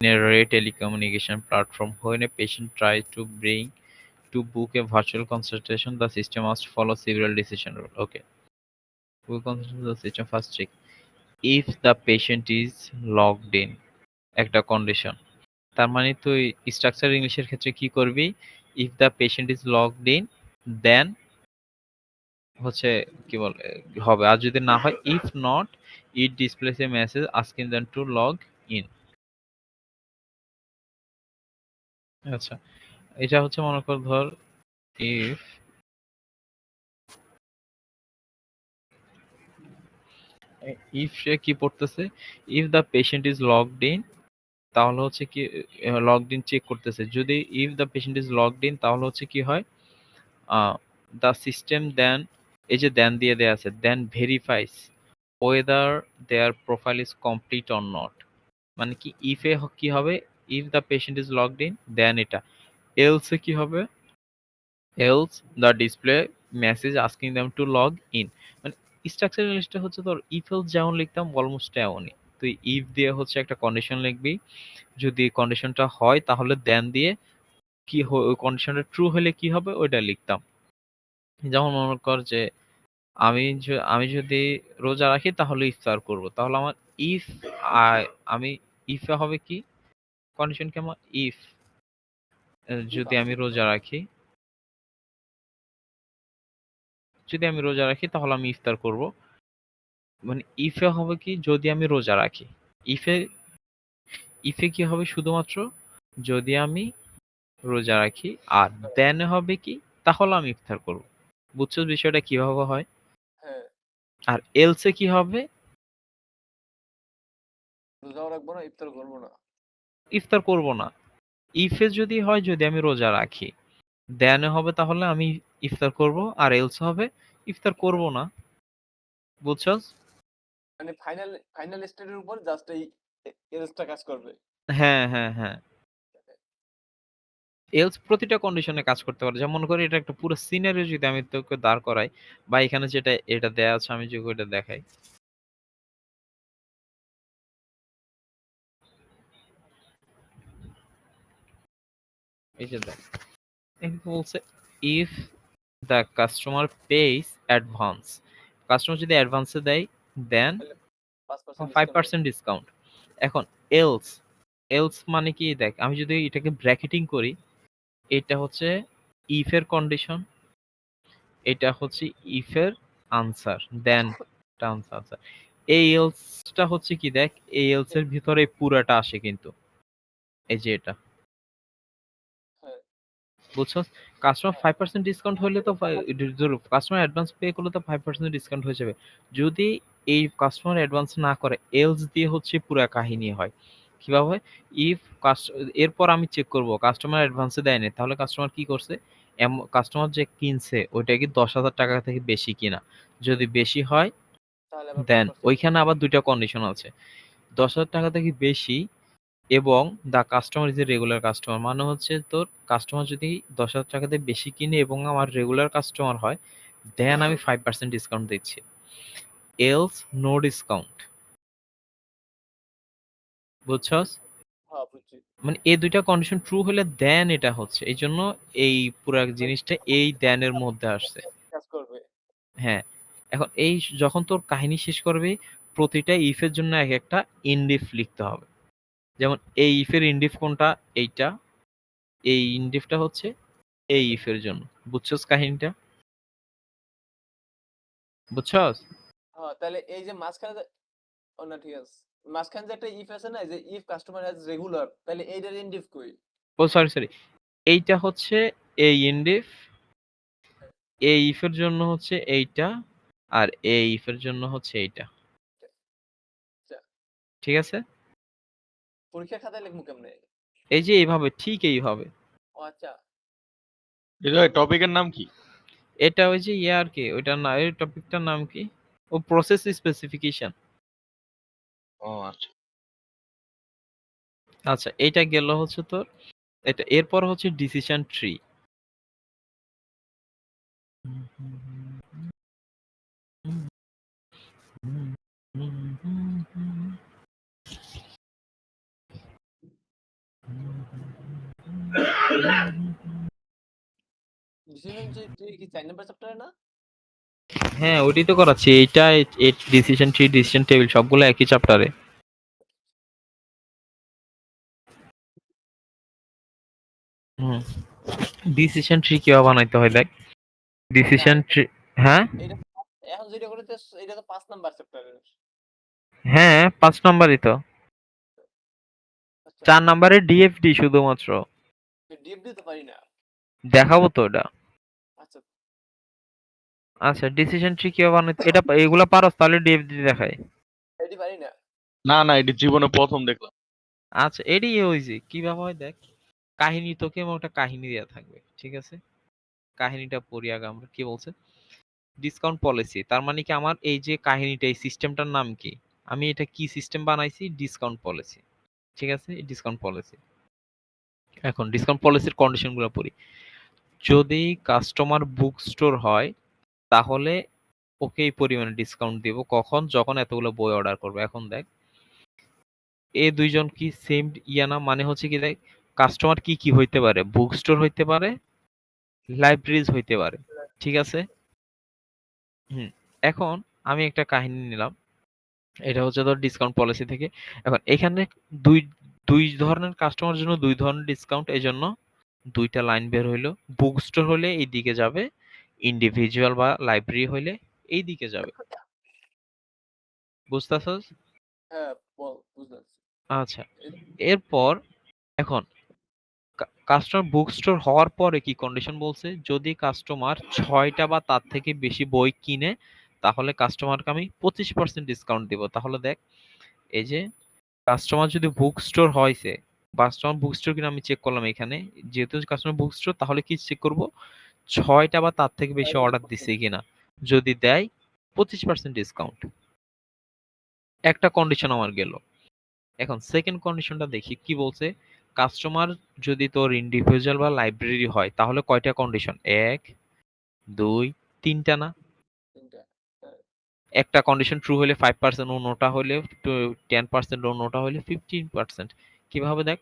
a rare telecommunication platform, when a patient tries to book a virtual consultation, the system must follow several decision rules. Okay. We consider the system first check. If the patient is logged in, একটা condition. তার মানে তুই structure ইংলিশের ক্ষেত্রে কি করবি? If the patient is logged in, then হচ্ছে কি বলে হবে। আর যদি না হয়, if not, it displays a message asking them to log in. আচ্ছা, এটা হচ্ছে মনে কর ধর ইফ ইফ সে কি পড়তেছে, if the patient is logged in, তাহলে হচ্ছে কি লগড ইন চেক করতেছে। যদি if the patient is logged in তাহলে হচ্ছে কি হয়, দ্য সিস্টেম দেন, এই যে দেন দিয়ে দেয়া আছে, then verifies whether their profile is complete or not. মানে কি ইফ এ কি হবে, if the patient is logged in then এটা, এলস এ কি হবে, else the display message asking them to log in. মানে স্ট্রাকচার লিস্টটা হচ্ছে তোর ইফ এলস যেমন লিখতাম অলমোস্ট তেমনই। তুই ইফ দিয়ে হচ্ছে একটা কন্ডিশন লিখবি, যদি কন্ডিশনটা হয় তাহলে দেন দিয়ে কি ওই কন্ডিশনটা ট্রু হলে কি হবে ওইটা লিখতাম। যেমন মনে কর যে আমি যদি রোজা রাখি তাহলে ইফতার করব, তাহলে আমার ইফ আমি ইফে হবে কি কন্ডিশন, কেমন ইফ যদি আমি রোজা রাখি, যদি আমি রোজা রাখি তাহলে আমি ইফতার করব। মানে ইফে হবে কি যদি আমি রোজা রাখি, ইফে ইফে কি হবে শুধুমাত্র যদি আমি রোজা রাখি, আর দেন হবে কি তাহলে আমি ইফতার করব। বুঝছো বিষয়টা কিভাবে হয়? হ্যাঁ, আর এলসে কি হবে, রোজাও রাখবো না, ইফতার করবো না। ইফতার করব না। ইফে যদি হয় যদি আমি রোজা রাখি, দেন হবে তাহলে আমি ইফতার করব, আর এলস হবে ইফতার করব না। বুঝছস? মানে ফাইনাল স্টেটের উপর জাস্ট এই এলসটা কাজ করবে। হ্যাঁ, হ্যাঁ, হ্যাঁ। এলস প্রতিটা কন্ডিশনে কাজ করতে পারে। যেমন মনে করি এটা একটা পুরো সিনারিও যদি আমি তোকে দাঁড় করাই, বা এখানে যেটা এটা দেয়া আছে আমি যদি ওইটা দেখাই। এই যে দেখ, এখানে বলছে if the customer page advance, customer যদি অ্যাডভান্সে দেয় দেন তাহলে 5% ডিসকাউন্ট হবে। 5% ডিসকাউন্ট। এখন এলস, এলস মানে কি দেখ, আমি যদি এটাকে ব্র্যাকেটিং করি, এটা হচ্ছে ইফ এর কন্ডিশন, এটা হচ্ছে ইফ এর আনসার, দেন আনসার। এই এলসটা হচ্ছে কি দেখ, এই এলস এর ভিতরে পুরাটা আসে কিন্তু, এই যে এটা। হ্যাঁ, বুঝছস? কাস্টমার 5% ডিসকাউন্ট হলে তো কাস্টমার অ্যাডভান্স পে করলে তো 5% ডিসকাউন্ট হয়ে যাবে। যদি এই কাস্টমার অ্যাডভান্স না করে, এলস দিয়ে হচ্ছে পুরা কাহিনী হয়। কিভাবে হয়? ইফ এরপর আমি চেক করব কাস্টমার অ্যাডভান্সে দেয়নি, তাহলে কাস্টমার কি করছে? কাস্টমার যে কিনছে ওইটা কি 10,000 টাকা থেকে বেশি কিনা? যদি বেশি হয় তাহলে আবার দেন 5% ওইখানে আবার ২ টা কন্ডিশন আছে। 10,000 টাকা থেকে বেশি এবং the customer is a regular customer, মানে হচ্ছে তোর কাস্টমার যদি 10,000 টাকাতে বেশি কিনে এবং আমার রেগুলার কাস্টমার হয়, দেন আমি 5% ডিসকাউন্ট দিচ্ছি। Else no discount. বুঝছস? হ্যাঁ, বুঝছি। মানে এই ২ টা কন্ডিশন ট্রু হলে দেন এটা হচ্ছে। এইজন্য এই পুরা মানে জিনিসটা এই দেনের মধ্যে আসছে। কাজ করবে। হ্যাঁ। এখন এই যখন তোর কাহিনী শেষ করবি, প্রতিটা ইফ এর জন্য একেকটা ইনডিফ লিখতে হবে। যেমন এই ইফ এর ইনডিফ কোনটা? এইটা। এই ইনডিফটা হচ্ছে এই ইফ এর জন্য। বুঝছস কাহিনীটা? বুঝছস? হ্যাঁ, তাহলে এই যে মাঝখানে ও না, ঠিক আছে। মাঝখানে যে একটা ইফ আছে না, যে ইফ কাস্টমার হ্যাজ রেগুলার, তাহলে এইটার ইনডিফ কই? ও সরি। এইটা হচ্ছে এই ইনডিফ, এই ইফ এর জন্য হচ্ছে এইটা, আর এই ইফ এর জন্য হচ্ছে এইটা। আচ্ছা, ঠিক আছে? পরীক্ষার খাতায় লিখবো কেমনে? এই যে এইভাবে, ঠিক এইভাবে। ও আচ্ছা। হৃদয় টপিকের নাম কি? এটা ওই যে ইয়ে আর কি, ওইটার না ওই টপিকটার নাম কি? ও প্রসেস স্পেসিফিকেশন। ও আচ্ছা। আচ্ছা, এইটা গেল হচ্ছে তোর এটা, এরপর হচ্ছে ডিসিশন ট্রি। ডিসিশন ট্রি কি 4 নাম্বার চ্যাপ্টারে না? হ্যাঁ, ওইটাই তো করাচ্ছি। এইটা ডিসিশন ট্রি, ডিসিশন টেবিল সবগুলো একই চ্যাপ্টারে। হুম। ডিসিশন ট্রি কিভাবে বানাইতে হয় দেখ। ডিসিশন না ট্রি, হ্যাঁ এটা এখন যেটা করতে এটা তো 5 নাম্বার চ্যাপ্টারের। হ্যাঁ 5 নাম্বারই তো। আচ্ছা 4 নাম্বারে ডিএফডি শুধুমাত্র। ডিপ দিতে পারি না। দেখাবো তো ওটা। আচ্ছা আচ্ছা ডিসিশন ট্রি কিভাবে বানাইতে, এটা এগুলা পারোস তাহলে ডিএফডি দেখাই। এটি পারি না। না না, এটি জীবনে প্রথম দেখলাম। আচ্ছা এডি হইছে কিভাবে হয় দেখ। কাহিনী তোকে এমন একটা কাহিনী দেয়া থাকবে, ঠিক আছে? কাহিনীটা পড়ি আগে আমরা। কি বলছে? ডিসকাউন্ট পলিসি, তার মানে কি আমার এই যে কাহিনীটা, এই সিস্টেমটার নাম কি? আমি এটা কি সিস্টেম বানাইছি? ডিসকাউন্ট পলিসি, ঠিক আছে? Discount policy. এখন ডিসকাউন্ট পলিসির কন্ডিশনগুলো পড়ি। যদি কাস্টমার বুক স্টোর হয় তাহলে ওকে এই পরিমাণে ডিসকাউন্ট দিব। কখন? যখন এতগুলো বই অর্ডার করবে। এখন দেখ এ দুইজন কি সেম ইয়া না? মানে হচ্ছে কি দেখ, কাস্টমার কি কি হইতে পারে? বুক স্টোর হইতে পারে, লাইব্রেরিজ হইতে পারে, ঠিক আছে? হুম। এখন আমি একটা কাহিনী নিলাম, এটা হচ্ছে ধর ডিসকাউন্ট পলিসি থেকে। এখন এখানে দুই দুই ধরনের কাস্টমার জন্য দুই ধরনের ডিসকাউন্ট, এই জন্য দুইটা লাইন বের হইলো। বুক স্টোর হলে এই দিকে যাবে, ইন্ডিভিজুয়াল বা লাইব্রেরি হইলে এই দিকে যাবে। বুঝতেছস? হ্যাঁ বল বুঝলাম। আচ্ছা এরপর এখন কাস্টমার বুক স্টোর হওয়ার পরে কি কন্ডিশন বলছে? যদি কাস্টমার 6টা বা তার থেকে বেশি বই কিনে তাহলে কাস্টমারকে আমি 25% ডিসকাউন্ট দিব। তাহলে দেখ এই যে কাস্টমার যদি বুক স্টোর হয়েছে, কাস্টমার বুক স্টোর কিনা আমি চেক করলাম এখানে। যেহেতু কাস্টমার বুক স্টোর তাহলে কি চেক করব? 6টা বা তার থেকে বেশি অর্ডার দিছে কিনা। যদি দেয় 25% ডিসকাউন্ট। একটা কন্ডিশন আমার গেল। এখন সেকেন্ড কন্ডিশনটা দেখি কি বলছে। কাস্টমার যদি তোর ইন্ডিভিজুয়াল বা লাইব্রেরি হয় তাহলে কয়টা কন্ডিশন? 1 2 3টা না? তিনটা। হ্যাঁ, একটা কন্ডিশন ট্রু হলে 5%, অন্যটা হলে 10%, অন্যটা হলে 15%। কিভাবে দেখ,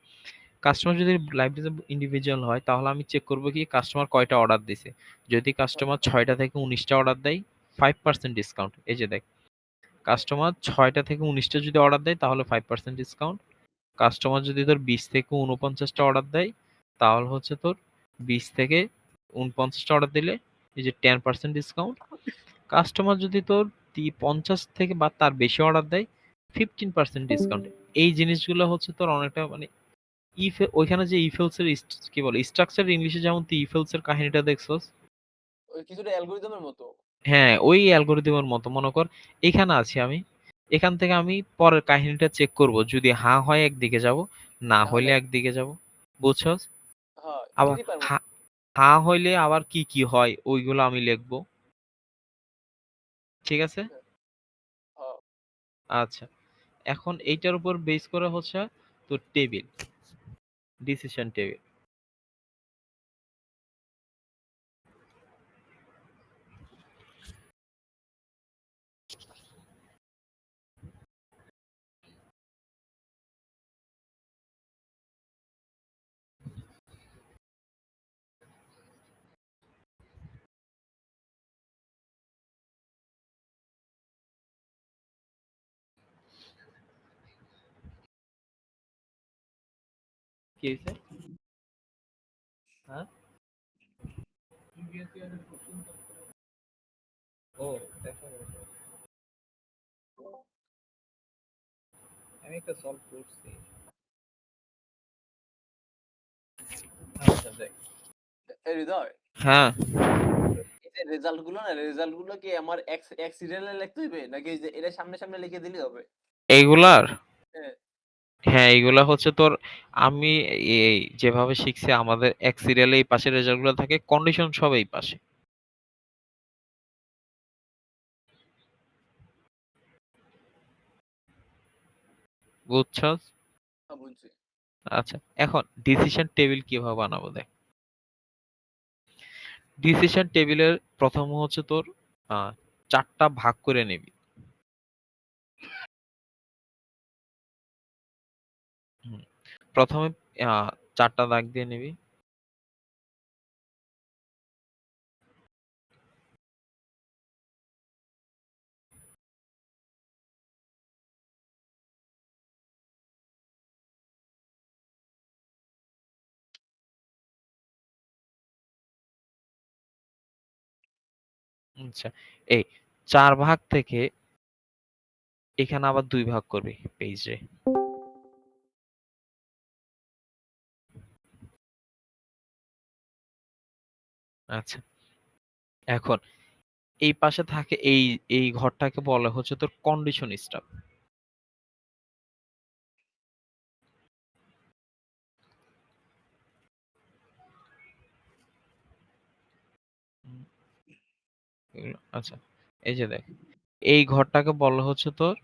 কাস্টমার যদি লাইব্রেরি ইন্ডিভিজুয়াল হয় তাহলে আমি চেক করব কি কাস্টমার কয়টা অর্ডার দিছে। যদি কাস্টমার 6টা থেকে 19টা অর্ডার দেয় 5% ডিসকাউন্ট। এই যে দেখ, কাস্টমার 6টা থেকে 19টা যদি অর্ডার দেয় তাহলে 5% ডিসকাউন্ট। কাস্টমার যদি তোর 20 থেকে 49টা অর্ডার দেয় তাহলে হচ্ছে তোর 20 থেকে 49টা অর্ডার দিলে এই যে 10% ডিসকাউন্ট। কাস্টমার যদি তোর 50 থেকে বা তার বেশি অর্ডার দেয় 15% ডিসকাউন্ট। এই জিনিসগুলো হচ্ছে তোর অনেকটা মানে ইফ, ওইখানে যে ইফেলস এর কি বলে স্ট্রাকচার, ইংলিশে যেমন তুই ইফেলস এর কাহিনীটা দেখছস। ওই কিছুটা অ্যালগরিদমের মতো। হ্যাঁ ওই অ্যালগরিদমের মতো মনে কর এখানে আছি আমি। এখান থেকে আমি পরের কাহিনীটা চেক করব, যদি হ্যাঁ হয় একদিকে যাব, না না হলে হইলে একদিকে যাব। বুঝছস? হ্যাঁ আবার এটাই পারবো। হ্যাঁ, হ্যাঁ হইলে আবার কি কি হয় ওইগুলো আমি লিখবো, ঠিক আছে? হ্যাঁ আচ্ছা এখন এইটার উপর বেস করা হচ্ছে তোর টেবিল, ডিসিশন টেবিল। কি হয়েছে? হ্যাঁ ও দেখো, আমি একটা সলভ করছি। আচ্ছা দেখ, এই হৃদয়, হ্যাঁ এই যে রেজাল্ট গুলো না, রেজাল্ট গুলো কি আমার এক সিরিয়ালে লিখতে হবে নাকি এই যে এটা সামনে সামনে লিখে দিলেই হবে? এইগুলার, হ্যাঁ হ্যাঁ এইগুলা হচ্ছে তোর, আমি এই যেভাবে শিখছি আমাদের এক সিরিয়ালে এই পাশে রেজাল্ট গুলো থাকে, কন্ডিশন সব এই পাশে। বুঝছস? বুঝছি। আচ্ছা এখন ডিসিশন টেবিল কিভাবে বানাবো দেখ। ডিসিশন টেবিলের প্রথম হচ্ছে তোর 4টা ভাগ করে নিবি। হুম, প্রথমে 4টা দাগ দিয়ে নিবি। আচ্ছা, এই ৪ ভাগ থেকে এখানে আবার ২ ভাগ করবি পেইজে। আচ্ছা, এখন এই পাশে থাকে এই ঘরটাকে বলা হচ্ছে তোর কন্ডিশন স্টাফ। আচ্ছা, এই যে দেখ, এই ঘরটাকে বলা হচ্ছে তোর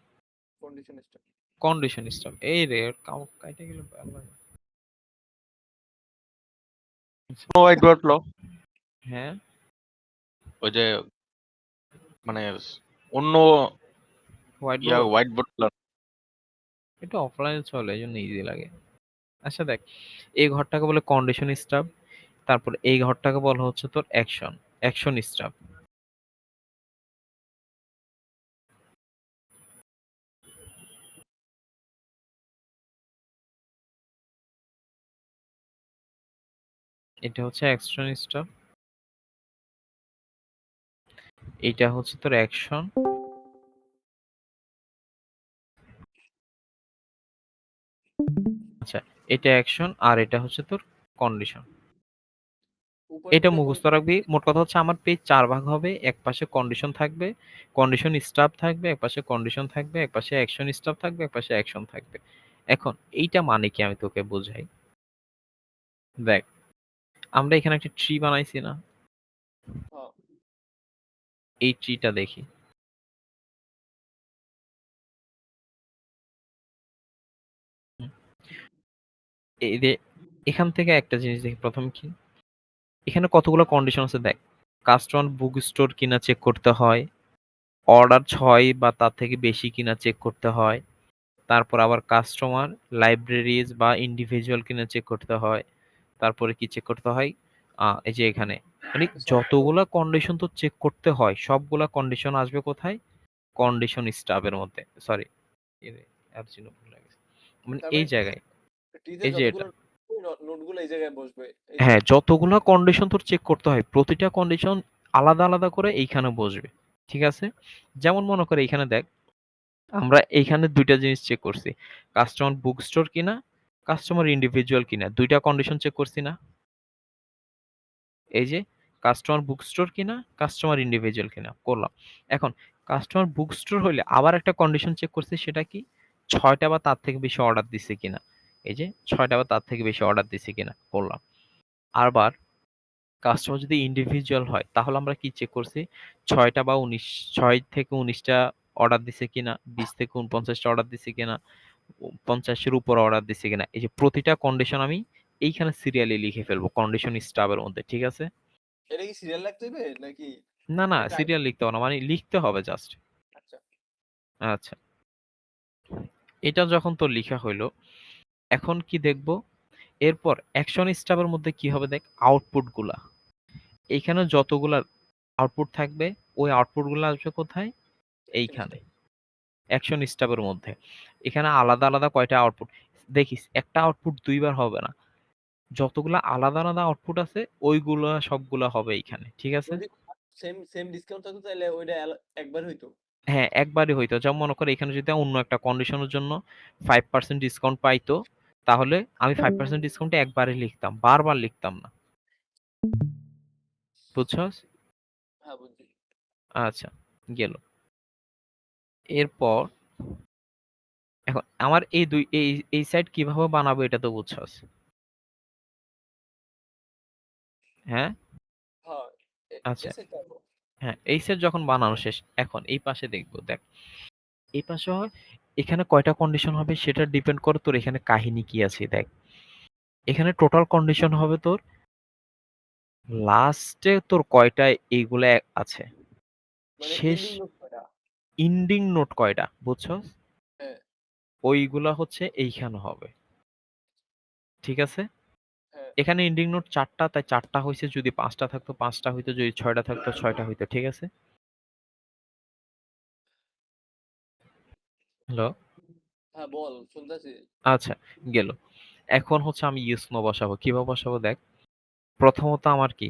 কন্ডিশন স্টাফ। Condition staff. এই রে কাইটা গেল আল্লাহ। হোয়াইট বোর্ড ল হ্যাঁ, ওই যে মানে অন্য হোয়াইট বোর্ড হোয়াইট বোর্ড এটা অফলাইনে চলে, এইজন্য ইজি লাগে। আচ্ছা দেখ, এই ঘরটাকে বলে কন্ডিশন স্টাফ, তারপর এই ঘরটাকে বলা হচ্ছে তোর অ্যাকশন স্টাফ। এটা হচ্ছে অ্যাকশন স্টাফ, এটা হচ্ছে তোর অ্যাকশন, আচ্ছা এটা অ্যাকশন আর এটা হচ্ছে তোর কন্ডিশন। উপরে এটা দুটো মুখস্থ রাখবি। মোট কথা হচ্ছে আমার পেজ ৪ ভাগ হবে। একপাশে কন্ডিশন থাকবে, কন্ডিশন স্টাফ থাকবে, একপাশে কন্ডিশন থাকবে, একপাশে অ্যাকশন স্টাফ থাকবে, একপাশে অ্যাকশন থাকবে। এখন এইটা মানে কি আমি তোকে বোঝাই। দেখ, আমরা এখানে একটা ট্রি বানাইছি না? হ্যাঁ, এই ট্রিটা দেখি। হুম, এই যে এখান থেকে একটা জিনিস দেখি প্রথম কি? এখানে কতগুলো কন্ডিশন আছে দেখ। কাস্টমার বুক স্টোর কিনা চেক করতে হয়, অর্ডার ৬ বা তার থেকে বেশি কিনা চেক করতে হয়। তারপর আবার কাস্টমার লাইব্রেরিজ বা ইন্ডিভিজুয়াল কিনা চেক করতে হয়। তারপরে কি চেক করতে হয়? এই যে এখানে মানে সবগুলো। যতগুলা কন্ডিশন তো চেক করতে হয় সবগুলা কন্ডিশন আসবে কোথায়? কন্ডিশন স্টাফের মধ্যে। সরি, আর চিহ্ন ভুল হয়ে গেছে। মানে তার এই মানে জায়গায়, টিতে এই যে এটা। যতগুলো নোটগুলো এই জায়গায় বসবে, এই যে। হ্যাঁ, যতগুলা কন্ডিশন তোর চেক করতে হয় প্রতিটা কন্ডিশন আলাদা আলাদা করে এইখানে বসবে। ঠিক আছে? যেমন মনে করে এইখানে দেখ, আমরা এইখানে ২ টা জিনিস চেক করছি। কাস্টমার বুক স্টোর কিনা, কাস্টমার ইন্ডিভিজুয়াল কিনা। ২ টা কন্ডিশন চেক করছি না? এই যে কাস্টমার বুক স্টোর কিনা, কাস্টমার ইন্ডিভিজুয়াল কিনা করলাম। এখন কাস্টমার বুক স্টোর হইলে আবার একটা কন্ডিশন চেক করছি, সেটা কি? ৬ টা বা তার থেকে বেশি অর্ডার দিছে কিনা। এই যে ৬ টা বা তার থেকে বেশি অর্ডার দিছে কিনা করলাম। আবার কাস্টমার যদি ইন্ডিভিজুয়াল হয় তাহলে আমরা কি চেক করছি? ৬ টা বা ১৯, ৬ থেকে ১৯ টা অর্ডার দিছে কিনা, ২০ থেকে ৪৯ টা অর্ডার দিছে কিনা, ৫০ এর উপর অর্ডার দিছে কিনা। এই যে প্রতিটা কন্ডিশন আমি এইখানে সিরিয়ালি লিখে ফেলবো কন্ডিশন স্টাফের মধ্যে। ঠিক আছে? এটা কি সিরিয়াল রাখতে হবে নাকি না, না, টাইম? সিরিয়াল লিখতে হবে না। মানে লিখতে হবে জাস্ট। আচ্ছা, আচ্ছা। এটা যখন তোর লিখা হইলো, এখন কি দেখব? এরপর অ্যাকশন স্টাফের মধ্যে কি হবে দেখ, আউটপুট গুলা। এইখানে যতগুলা আউটপুট থাকবে ওই আউটপুট গুলা আসবে কোথায়? অ্যাকশন এইখানে। স্টার। অ্যাকশন স্টাফের মধ্যে। এখানে আলাদা আলাদা কয়টা আউটপুট? দেখিস একটা আউটপুট ২ বার হবে না। যতগুলা আলাদা আলাদা আউটপুট আছে ওইগুলা সবগুলা হবে এইখানে। ঠিক আছে? যদি সেম সেম ডিসকাউন্ট থাকতো তাহলে ওইটা একবার হইতো। হ্যাঁ, একবারই হইতো। যেমন মনে করো এখানে যদি অন্য একটা কন্ডিশনের জন্য 5% ডিসকাউন্ট পাইতো, তাহলে আমি 5% ডিসকাউন্টে একবারে লিখতাম। বারবার লিখতাম না। বুঝছস? হ্যাঁ, বুঝছি। আচ্ছা, গেল। এরপর এখন আমার এই সাইট কিভাবে বানাবো এটা তো বুঝছস। হ্যাঁ? হ্যাঁ, আচ্ছা। এসে যাবো। হ্যাঁ, এই সেট যখন বানানো শেষ, এখন এই পাশে দেখব। দেখ, এই পাশে হয় এখানে কয়টা কন্ডিশন হবে সেটা ডিপেন্ড করে তোর এখানে কাহিনী কি আছে। দেখ, এখানে টোটাল কন্ডিশন হবে তোর লাস্টে তোর কয়টা এইগুলা আছে। মানে শেষ এন্ডিং নোট কয়টা? ইন্ডিং নোট কয়টা, বুঝছস? হ্যাঁ, ওইগুলা হচ্ছে এইখানে হবে। ঠিক আছে? হ্যাঁ। এখানে এন্ডিং নোট ৪ টা, তাই ৪ টা হইছে। যদি ৫ টা থাকতো ৫ টা হইতো, যদি ৬ টা থাকতো ৬ টা হইতো। ঠিক আছে? হ্যালো? হ্যাঁ, বল শুনতেছি। আচ্ছা, গেল। এখন হচ্ছে আমি ইউএস নো বসাবো। কিভাবে বসাবো দেখ। প্রথমত আমার কি?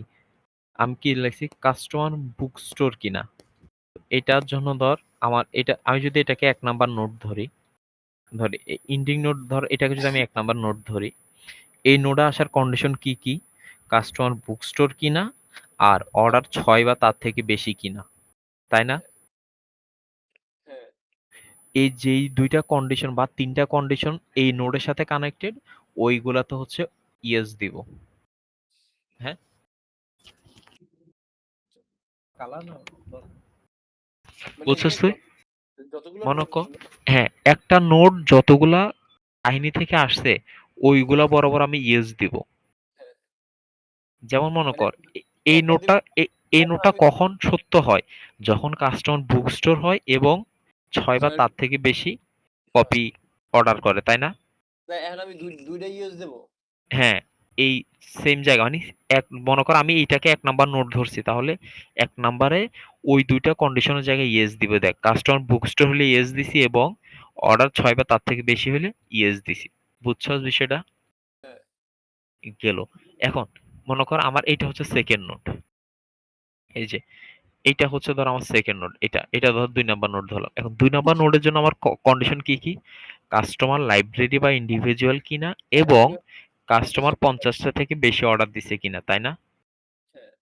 আমি কি লিখছি কাস্টমার বুক স্টোর কিনা। এটার জন্য ধর আমার এটা আমি যদি এটাকে ১ নাম্বার নোট ধরি, এন্ডিং নোট ধর এটাকে যদি আমি ১ নাম্বার নোট ধরি, এই নোডে আসার কন্ডিশন কি, কি? কাস্টমার বুক স্টোর কিনা আর অর্ডার ৬ বা তার থেকে বেশি কিনা। তাই না? হ্যাঁ এই যেই ২ টা কন্ডিশন বা ৩ টা কন্ডিশন এই নোডের সাথে কানেক্টেড ওইগুলাতে হচ্ছে ইয়েস দিব। হ্যাঁ? কালার না মানে যে বুঝছস তুই? যতগুলো মনে নোট কর ছিল হ্যাঁ, একটা নোড যতগুলা কাহিনী থেকে আসছে ওইগুলা বরাবর আমি ইয়েস দিব। হ্যাঁ, যেমন মনে মানে কর এই একটা নোটটা দিলে এই এখন নোটটা আমি কখন সত্য হয়? যখন কাস্টমার বুক স্টোর হয় এবং ৬ বা ছয় তার থেকে বেশি হয়। কপি অর্ডার করে, তাই না? না এখন আমি দুইটা ইউজ দেবো। হ্যাঁ, এই সেম জায়গা মানে মনে কর আমি এইটাকে ১ নাম্বার নোট ধরছি। তাহলে ১ নাম্বারে ওই ২ টা কন্ডিশনের জায়গায় ইয়েস দিবে দেখ। কাস্টমার বুক স্টোর হলে ইয়েস দিছি এবং অর্ডার ৬ বা তার থেকে বেশি হলে ইয়েস দিছি। বুঝছস বিষয়টা? হ্যাঁ গেল। এখন মনে কর আমার এইটা হচ্ছে সেকেন্ড নোট। এই যে এইটা হচ্ছে ধর আমার সেকেন্ড নোট। এটা ধর ২ নাম্বার নোট ধরলাম। এখন ২ নাম্বার নোটের জন্য আমার কন্ডিশন কি, কি? কাস্টমার লাইব্রেরি বা ইন্ডিভিজুয়াল কিনা এখন এবং আমি কাস্টমার ৫০ টা থেকে বেশি অর্ডার দিছে কিনা, তাই না? হ্যাঁ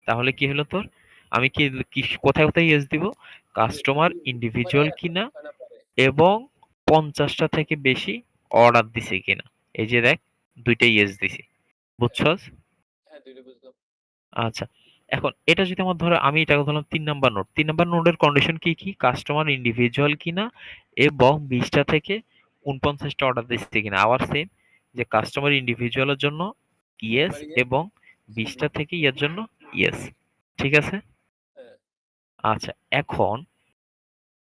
তাহলে কি হলো তোর? আমি কি কোথায়, কোথায় ইয়েস দিব? কাস্টমার মানে ইন্ডিভিজুয়াল কিনা হয় না পারে। এবং ৫০ টা থেকে বেশি অর্ডার দিছে কিনা। এই যে দেখ ২ টা ইয়েস দিছি। হ্যাঁ বুঝছস? হ্যাঁ দুইটা বুঝলাম। আচ্ছা। এখন এটা যদি আমার ধরো আমি এটাকে ধরলাম ৩ নাম্বার নোট। ৩ নাম্বার নোটের কন্ডিশন কি, কি? কাস্টমার ইন্ডিভিজুয়াল কিনা এবং ২০ টা থেকে ৪৯ টা অর্ডার দিচ্ছে কিনা। আবার সেম যে কাস্টমার ইন্ডিভিজুয়াল এর জন্য ইয়েস একবার ইয়ে এবং ২০ টা থেকে এর জন্য ইয়েস। ঠিক আছে? হ্যাঁ আচ্ছা, এখন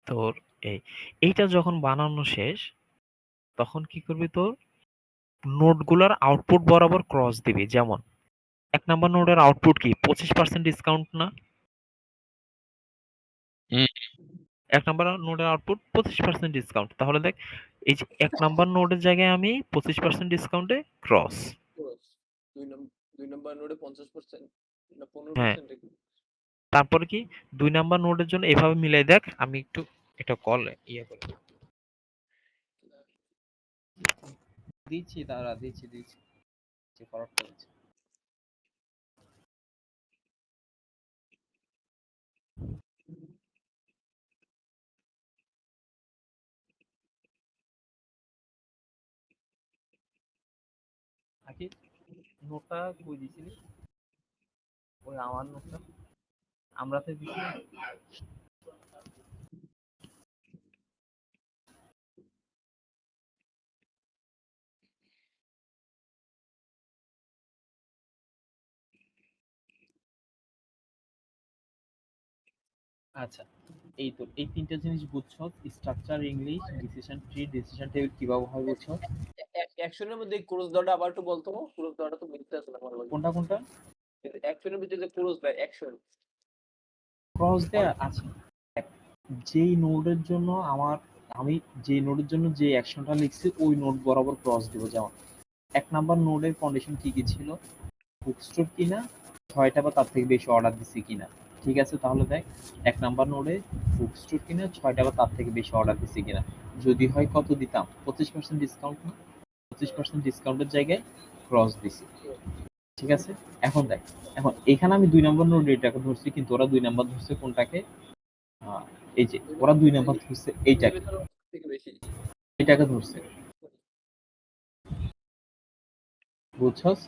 তোর এই এইটা যখন বানানো শেষ তখন কি করবি তোর নোটগুলোর আউটপুট বরাবর ক্রস দিবি। যেমন ১ নাম্বার নোটের আউটপুট কি? ২৫% ডিসকাউন্ট না? হুম, ১ নাম্বার নোটের আউটপুট ২৫% ডিসকাউন্ট। তাহলে দেখ এই যে ১ নাম্বার নোটের জায়গায় আমি ২৫% ডিসকাউন্টে ক্রস। খরচ দুই নাম্বার নোটে 50% না হ্যাঁ, 15% কি? তারপরে কি ২ নাম্বার নোটের জন্য এভাবে মিলাই দেখ। আমি একটু এটা কল ইয়ে করে দিচ্ছি, দাঁড়া দিচ্ছি ফরওয়ার্ড করে দিচ্ছি। আকি নোটটা কই দিছিলি? ওই আমার নোটটা আমরাতে দিছি। আচ্ছা, এই তো এই ৩ টা জিনিস বুঝছো? Structure English, decision tree, decision table কিভাবে হয় বুঝছো? অ্যাকশনের মধ্যে ক্রস দেওয়াটা আবার একটু বলতো। ক্রস দেওয়াটা তো বুঝতে আসলে আমার লাগে। কোনটা, কোনটা? অ্যাকশনের ভিতরে যে ক্রস দেয় অ্যাকশন ক্রস অন দেয়া আছে। যেই নোডের জন্য আমি যে নোডের জন্য যে অ্যাকশনটা লিখছি ওই নোড বরাবর ক্রস দিব। যেমন ১ নাম্বার নোডের কন্ডিশন কি, কি ছিল? বুক স্টোর কিনা, ৬ টা বা তার থেকে বেশি অর্ডার দিছি কিনা। ঠিক আছে? তাহলে দেখ ১ নাম্বার নোডে বুক স্টোর কিনা, ৬ টা বা তার থেকে বেশি অর্ডার দিছি কিনা। যদি হয় কত দিতাম? ২৫% ডিসকাউন্ট না? ২৫% ডিসকাউন্টের জায়গায় ক্রস দিছি। ঠিক আছে? এখন দেখ, এখন এখানে আমি ২ নাম্বার নোড এটাকে ধরছি কিন্তু ওরা ২ নাম্বার ধরছে কোনটাকে? আ এই যে দুই ওরা নাম্বার ২ হচ্ছে নাম্বার ই ধরছে ইফ এইটাকে, এর থেকে বেশি। এটাকে ধরছে। বুঝছস?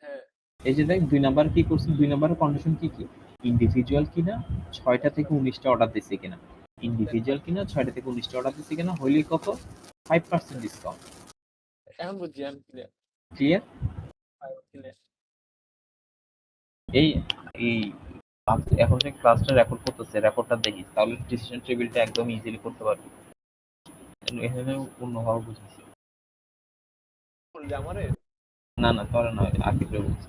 হ্যাঁ এই যে দেখ ২ নাম্বার কি করছে? ২ নাম্বারের কন্ডিশন কি, কি? ইন্ডিভিজুয়াল কিনা, ৬ টা থেকে ১৯ টা অর্ডার দিছে কিনা। ইন্ডিভিজুয়াল কিনা, ৬ টা থেকে ১৯ টা অর্ডার দিছে কিনা হইলেই কত? 5% ডিসকাউন্ট। এখন বুঝছি আমি ক্লিয়ার। ক্লিয়ার? ক্লিয়ার। এই এই এখন যে ক্লাসটা রেকর্ড করতেছে রেকর্ডটা দেখিস তাহলে ডিসিশন টেবিলটা একদম ইজিলি করতে পারবি। এখানে অন্যভাবে বুঝিয়েছি। বললি আমারে না না তোরা নয় আকিবরে বলছি।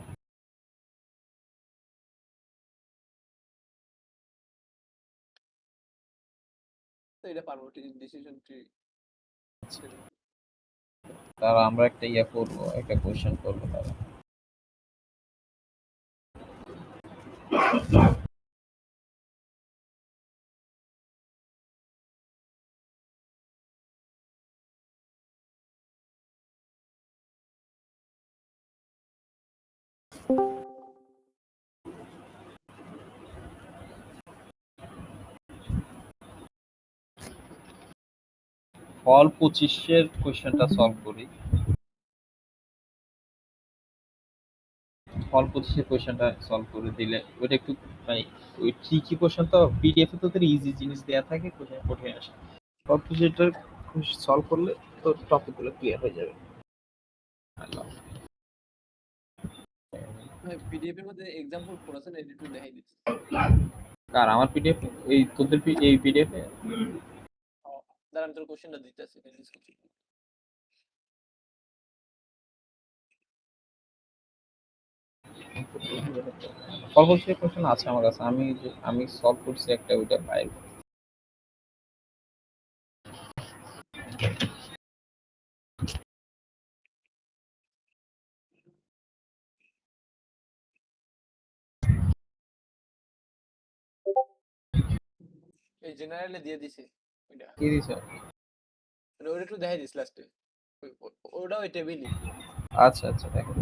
তো এটা পারবো ডিসিশন ট্রি। তারা আমরা একটা ইয়ে করবো, একটা কোয়েশ্চেন করবো তারা। ফল 25-এর কোশ্চেনটা সলভ করি। ফল 25-এর কোশ্চেনটা সলভ করে দিলে ওইটা একটু মানে ওই ট্রিকি কোশ্চেন তো পিডিএফ এ তো তোর ইজি জিনিস দেয়া থাকে, কোশ্চেন কঠিন আসে। ফল 25-এটা সলভ করলে তো টপিকগুলো ক্লিয়ার হয়ে যাবে। পিডিএফ এর মধ্যে এক্সাম্পল পড়াছেন এটা একটু দেখাই দিচ্ছি। আর আমার পিডিএফ এই তোদের এই পিডিএফ এ দাঁড়া আমি তোর কোশ্চেনটা দিতেছি। ফল 25-এর কোশ্চেন আছে আমার কাছে, আমি সলভ করছি একটা, ওইটা ফাইল। এই জেনারেলে দিয়ে দিছি ওইটা। কি দিছ? ওটা একটু দেখাই দিস লাস্টে। ওটা ওই টেবিলই। আচ্ছা আচ্ছা দেখো।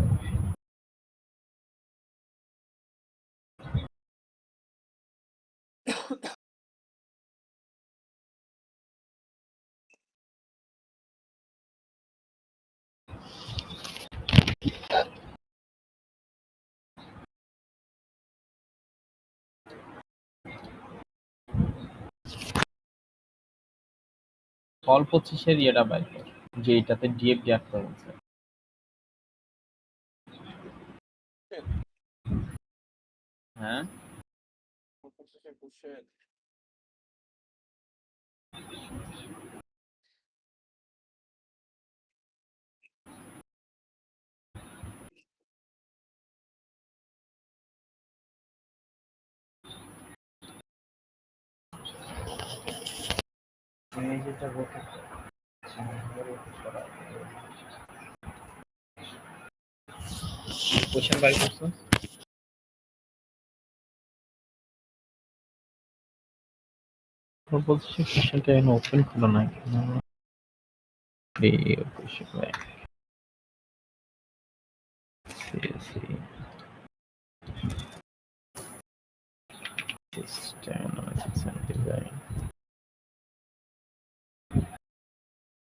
ফল 25-এর ইয়েটা বাইর কর, যে এটাতে ডিএফ অ্যাড করা হয়েছে। হ্যাঁ কোশ্চেন কোশ্চেন বাইর করছো? ফল 25-এর কোশ্চেনটা এখন ওপেন করো না কেন? এই question bank CSC system analysis and design.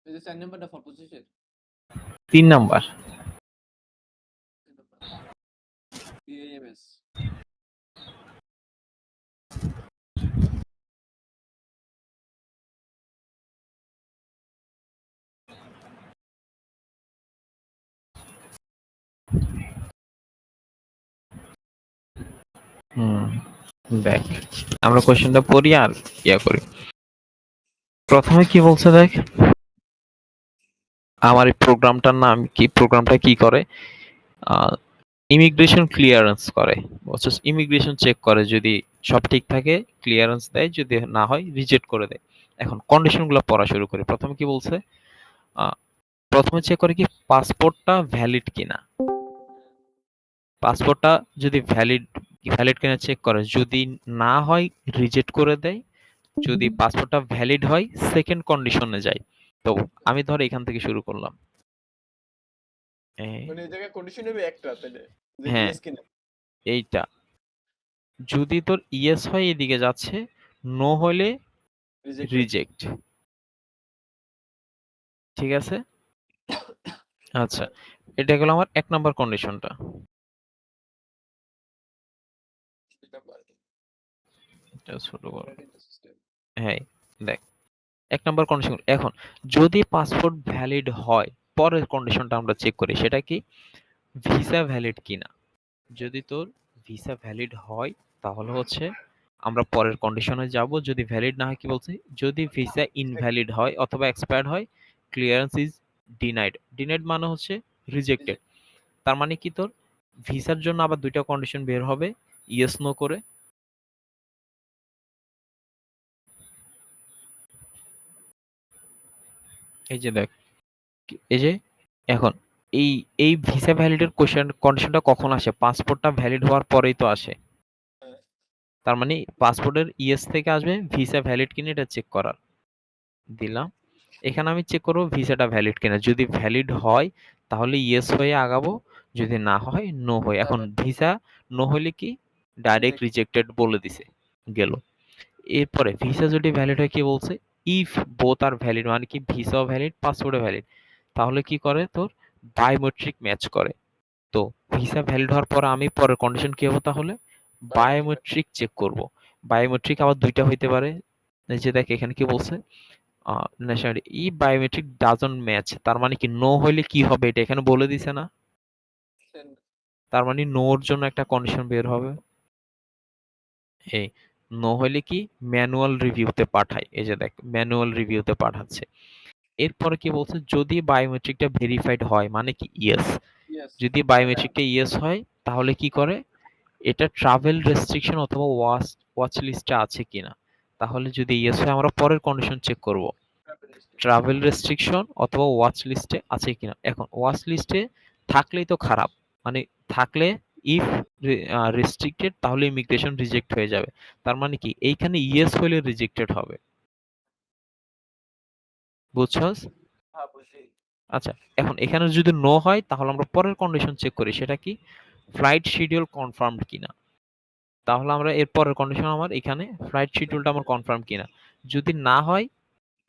এই যে 4 নাম্বারটা ফর পজিশন 3 নাম্বার। বিএএমএস দেখ আমরা কোশ্চেনটা পড়ি আর ইয়া করি। প্রথমে কি বলছে দেখ, আমার এই প্রোগ্রামটার নাম কি, প্রোগ্রামটা কি করে, ইমিগ্রেশন ক্লিয়ারেন্স করে, ইমিগ্রেশন চেক করে, যদি সব ঠিক থাকে ক্লিয়ারেন্স দেয়, যদি না হয় রিজেক্ট করে দেয়। এখন কন্ডিশনগুলো পড়া শুরু করি। প্রথমে কি বলছে, প্রথমে চেক করে কি পাসপোর্টটা ভ্যালিড কিনা। পাসপোর্টটা যদি ভ্যালিড কিনা চেক করে, যদি না হয় রিজেক্ট করে দেয়, যদি পাসপোর্টটা ভ্যালিড হয় সেকেন্ড কন্ডিশনে যায়। তো আমি ধর এখান থেকে শুরু করলাম। মানে এই জায়গায় কন্ডিশন হবে একটা তাহলে যে হ্যাঁ ইয়েস কিনা এইটা, যদি তোর ইয়েস হয় এদিকে যাচ্ছে, নো হলে রিজেক্ট। ঠিক আছে, আচ্ছা এটা গেল আমার 1 নাম্বার কন্ডিশনটা। এটা ছোট করো। হ্যাঁ দেখ 1 নাম্বার কন্ডিশন। এখন যদি পাসপোর্ট ভ্যালিড হয়, পরের কন্ডিশনটা আমরা চেক করি, সেটা কি ভিসা ভ্যালিড কিনা। যদি তোর ভিসা ভ্যালিড হয় তাহলে হচ্ছে আমরা পরের কন্ডিশনে যাব। যদি ভ্যালিড না হয় কি বলছে, যদি ভিসা ইনভ্যালিড হয় অথবা এক্সপায়ার্ড হয়, ক্লিয়ারেন্স ইজ ডিনাইড। ডিনাইড মানে হচ্ছে রিজেক্টেড। তার মানে কি তোর ভিসার জন্য আবার 2টা কন্ডিশন বের হবে, ইয়েস নো করে। এই যে দেখ, এই যে এখন এই এই ভিসা ভ্যালিডের কোশ্চেন কন্ডিশনটা কখন আসে, পাসপোর্টটা ভ্যালিড হওয়ার পরেই তো আসে। তার মানে পাসপোর্টের ইয়েস থেকে আসবে ভিসা ভ্যালিড কিনা এটা চেক করার। দিলাম। এখানে আমি চেক করব ভিসাটা ভ্যালিড কিনা। যদি ভ্যালিড হয় তাহলে ইয়েস হয়ে আগাবো, যদি না হয় নো হয়ে। এখন ভিসা নো হলে কি ডাইরেক্ট রিজেক্টেড বলে দিছে, গেল। এরপরে ভিসা যদি ভ্যালিড হয় কি বলছে, ইফ বোথ আর ভ্যালিড, মানে কি ভিসাও ভ্যালিড পাসপোর্টও ভ্যালিড, তাহলে কি করে তোর বায়োমেট্রিক ম্যাচ করে। তো ভিসা ভ্যালিড হওয়ার পর আমি পরের কন্ডিশন কি হবে তাহলে বায়োমেট্রিক চেক করব। বায়োমেট্রিক আবার দুইটা হইতে পারে, এই যে দেখ এখানে কি বলছে nationality E biometric doesn't match, তার মানে কি নো হইলে কি হবে এটা এখানে বলে দিছে না, তার মানে নোর জন্য একটা কন্ডিশন বের হবে। এই নো হইলে কি ম্যানুয়াল রিভিউতে পাঠায়, এই যে দেখ ম্যানুয়াল রিভিউতে পাঠাচ্ছে। এরপরে কি বলছে যদি বায়োমেট্রিকটা ভেরিফাইড হয় মানে কি ইয়েস, যদি বায়োমেট্রিকটা ইয়েস হয় তাহলে কি করে এটা ট্রাভেল রেস্ট্রিকশন অথবা ওয়াচ লিস্টে আছে কিনা। তাহলে যদি ইয়েস হয় আমরা পরের কন্ডিশন চেক করব, ট্রাভেল রেস্ট্রিকশন অথবা ওয়াচ লিস্টে আছে কিনা। এখন ওয়াচ লিস্টে থাকলেই তো খারাপ, মানে থাকলে ইফ রেস্ট্রিক্টেড তাহলে ইমিগ্রেশন রিজেক্ট হয়ে যাবে। তার মানে কি এইখানে ইয়েস হলে রিজেক্টেড হবে, বুঝছস? আচ্ছা, এখন এখানে যদি নো হয় তাহলে আমরা পরের কন্ডিশন চেক করি, সেটা কি ফ্লাইট শিডিউল কনফার্মড কিনা। তাহলে আমরা এর পরের কন্ডিশন আমার এখানে ফ্লাইট শিডিউলটা আমার কনফার্ম কিনা। যদি না হয়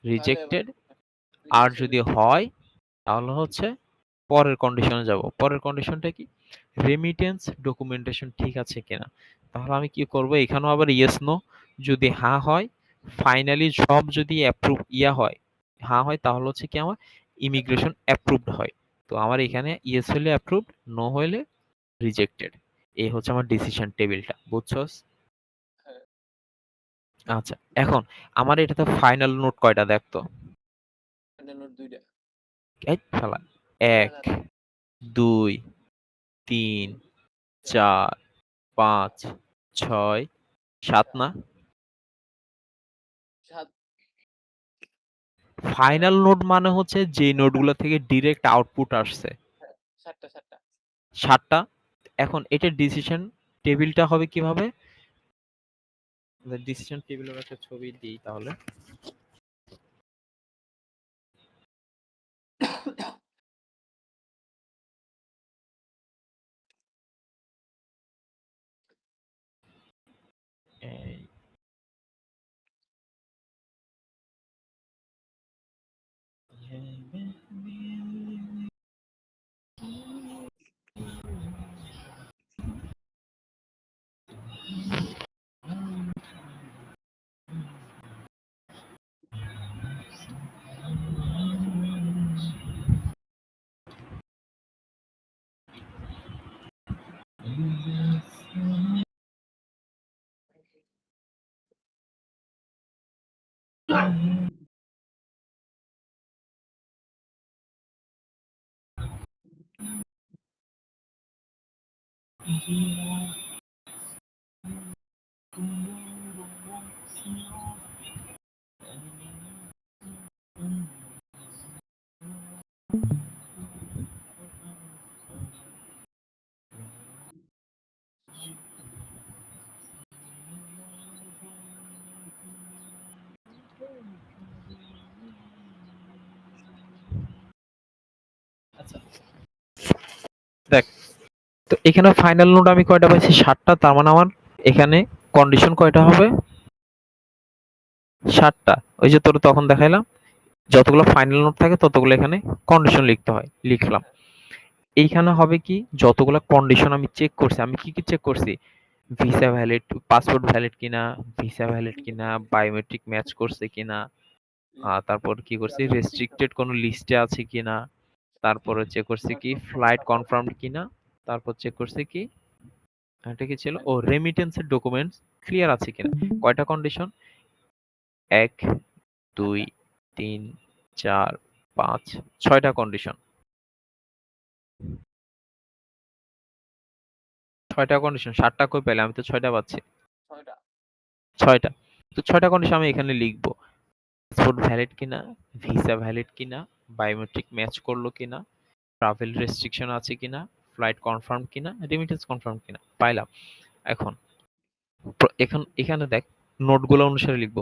রিজেক্টেড, আর যদি হয় তাহলে হচ্ছে পরের কন্ডিশনে যাব। পরের কন্ডিশনটা কি রেমিটেন্স ডকুমেন্টেশন ঠিক আছে কিনা। তাহলে আমি কি করব এখানেও আবার ইয়েস নো, যদি হ্যাঁ হয় ফাইনালি সব যদি অ্যাপ্রুভ হয়, হ্যাঁ হয় তাহলে হচ্ছে কি আমার ইমিগ্রেশন অ্যাপ্রুভড হয়। তো আমার এখানে ইয়েস হলে অ্যাপ্রুভড, নো হলে রিজেক্টেড। এই হচ্ছে আমার ডিসিশন টেবিলটা, বুঝছস? আচ্ছা, এখন আমার এটাতে ফাইনাল নোট কয়টা দেখতো, এই শালা ১ ২ ৩ ৪ ৫ ৬ ৭ না। ফাইনাল নোট মানে হচ্ছে যে নোটগুলো থেকে ডিরেক্ট আউটপুট আসছে ৭টা। এখন এটা ডিসিশন টেবিলটা হবে কিভাবে, ডিসিশন টেবিলের একটা ছবি দিই তাহলে। এই আচ্ছা দেখ, তো এখানে ফাইনাল নোট আমি কয়টা পাইছি ৭টা, তার মানে আমার এখানে কন্ডিশন কয়টা হবে ৭টা। ওই যে তোর তখন দেখাইলাম যতগুলো ফাইনাল নোট থাকে ততগুলো এখানে কন্ডিশন লিখতে হয়, লিখলাম। এইখানে হবে কি যতগুলো কন্ডিশন আমি চেক করছি, আমি কি কি চেক করছি, ভিসা ভ্যালিড, পাসপোর্ট ভ্যালিড কিনা, ভিসা ভ্যালিড কিনা, বায়োমেট্রিক ম্যাচ করছে কিনা, তারপর কি করছি রেস্ট্রিক্টেড কোনো লিস্টে আছে কিনা, তারপরে চেক করছি কি ফ্লাইট কনফার্মড কিনা, তারপর চেক করছি কি এটা কি ছিল ও রেমিটেন্সের ডকুমেন্টস ক্লিয়ার আছে কিনা। কয়টা কন্ডিশন ১ ২ ৩ ৪ ৫ ৬টা কন্ডিশন, ৬টা কন্ডিশন। ৭টা কই পেলে, আমি তো ৬টা পাচ্ছি। ৬টা, তো ৬টা কন্ডিশন আমি এখানে লিখবো। পাসপোর্ট ভ্যালিড কিনা, ভিসা ভ্যালিড কিনা, বায়োমেট্রিক ম্যাচ করলো কিনা, ট্রাভেল রেস্ট্রিকশন আছে কিনা, ফ্লাইট কনফার্ম কিনা, রেমিটেন্স কনফার্ম কিনা, পাইলাম। এখন এখানে দেখ নোডগুলো অনুসারে লিখবো।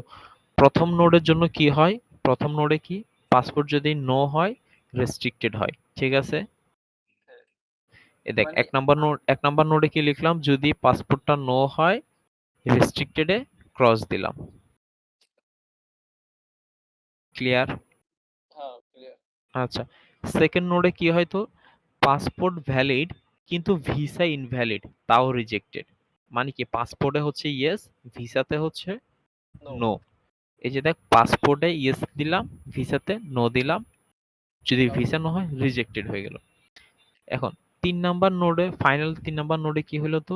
প্রথম নোডের জন্য কি হয়? প্রথম নোডে কি পাসপোর্ট যদি নো হয় রেস্ট্রিক্টেড হয়, ঠিক আছে? এ দেখ মানে 1 নাম্বার নোডে কি লিখলাম? যদি পাসপোর্টটা নো হয় রেস্ট্রিক্টেডে ক্রস দিলাম। ক্লিয়ার? হ্যাঁ ক্লিয়ার। আচ্ছা, সেকেন্ড নোডে কি হয়? তো পাসপোর্ট ভ্যালিড কিন্তু ভিসা ইনভ্যালিড, তাও রিজেক্টেড। মানে কি পাসপোর্টে হচ্ছে ইয়েস, ভিসাতে হচ্ছে নো। নো। এই যে দেখ পাসপোর্টে ইয়েস দিলাম, ভিসাতে নো দিলাম, যদি ভিসা নো হয় রিজেক্টেড হয়ে গেল। এখন 3 নাম্বার নোডে, ফাইনাল 3 নাম্বার নোডে কি হলো? তো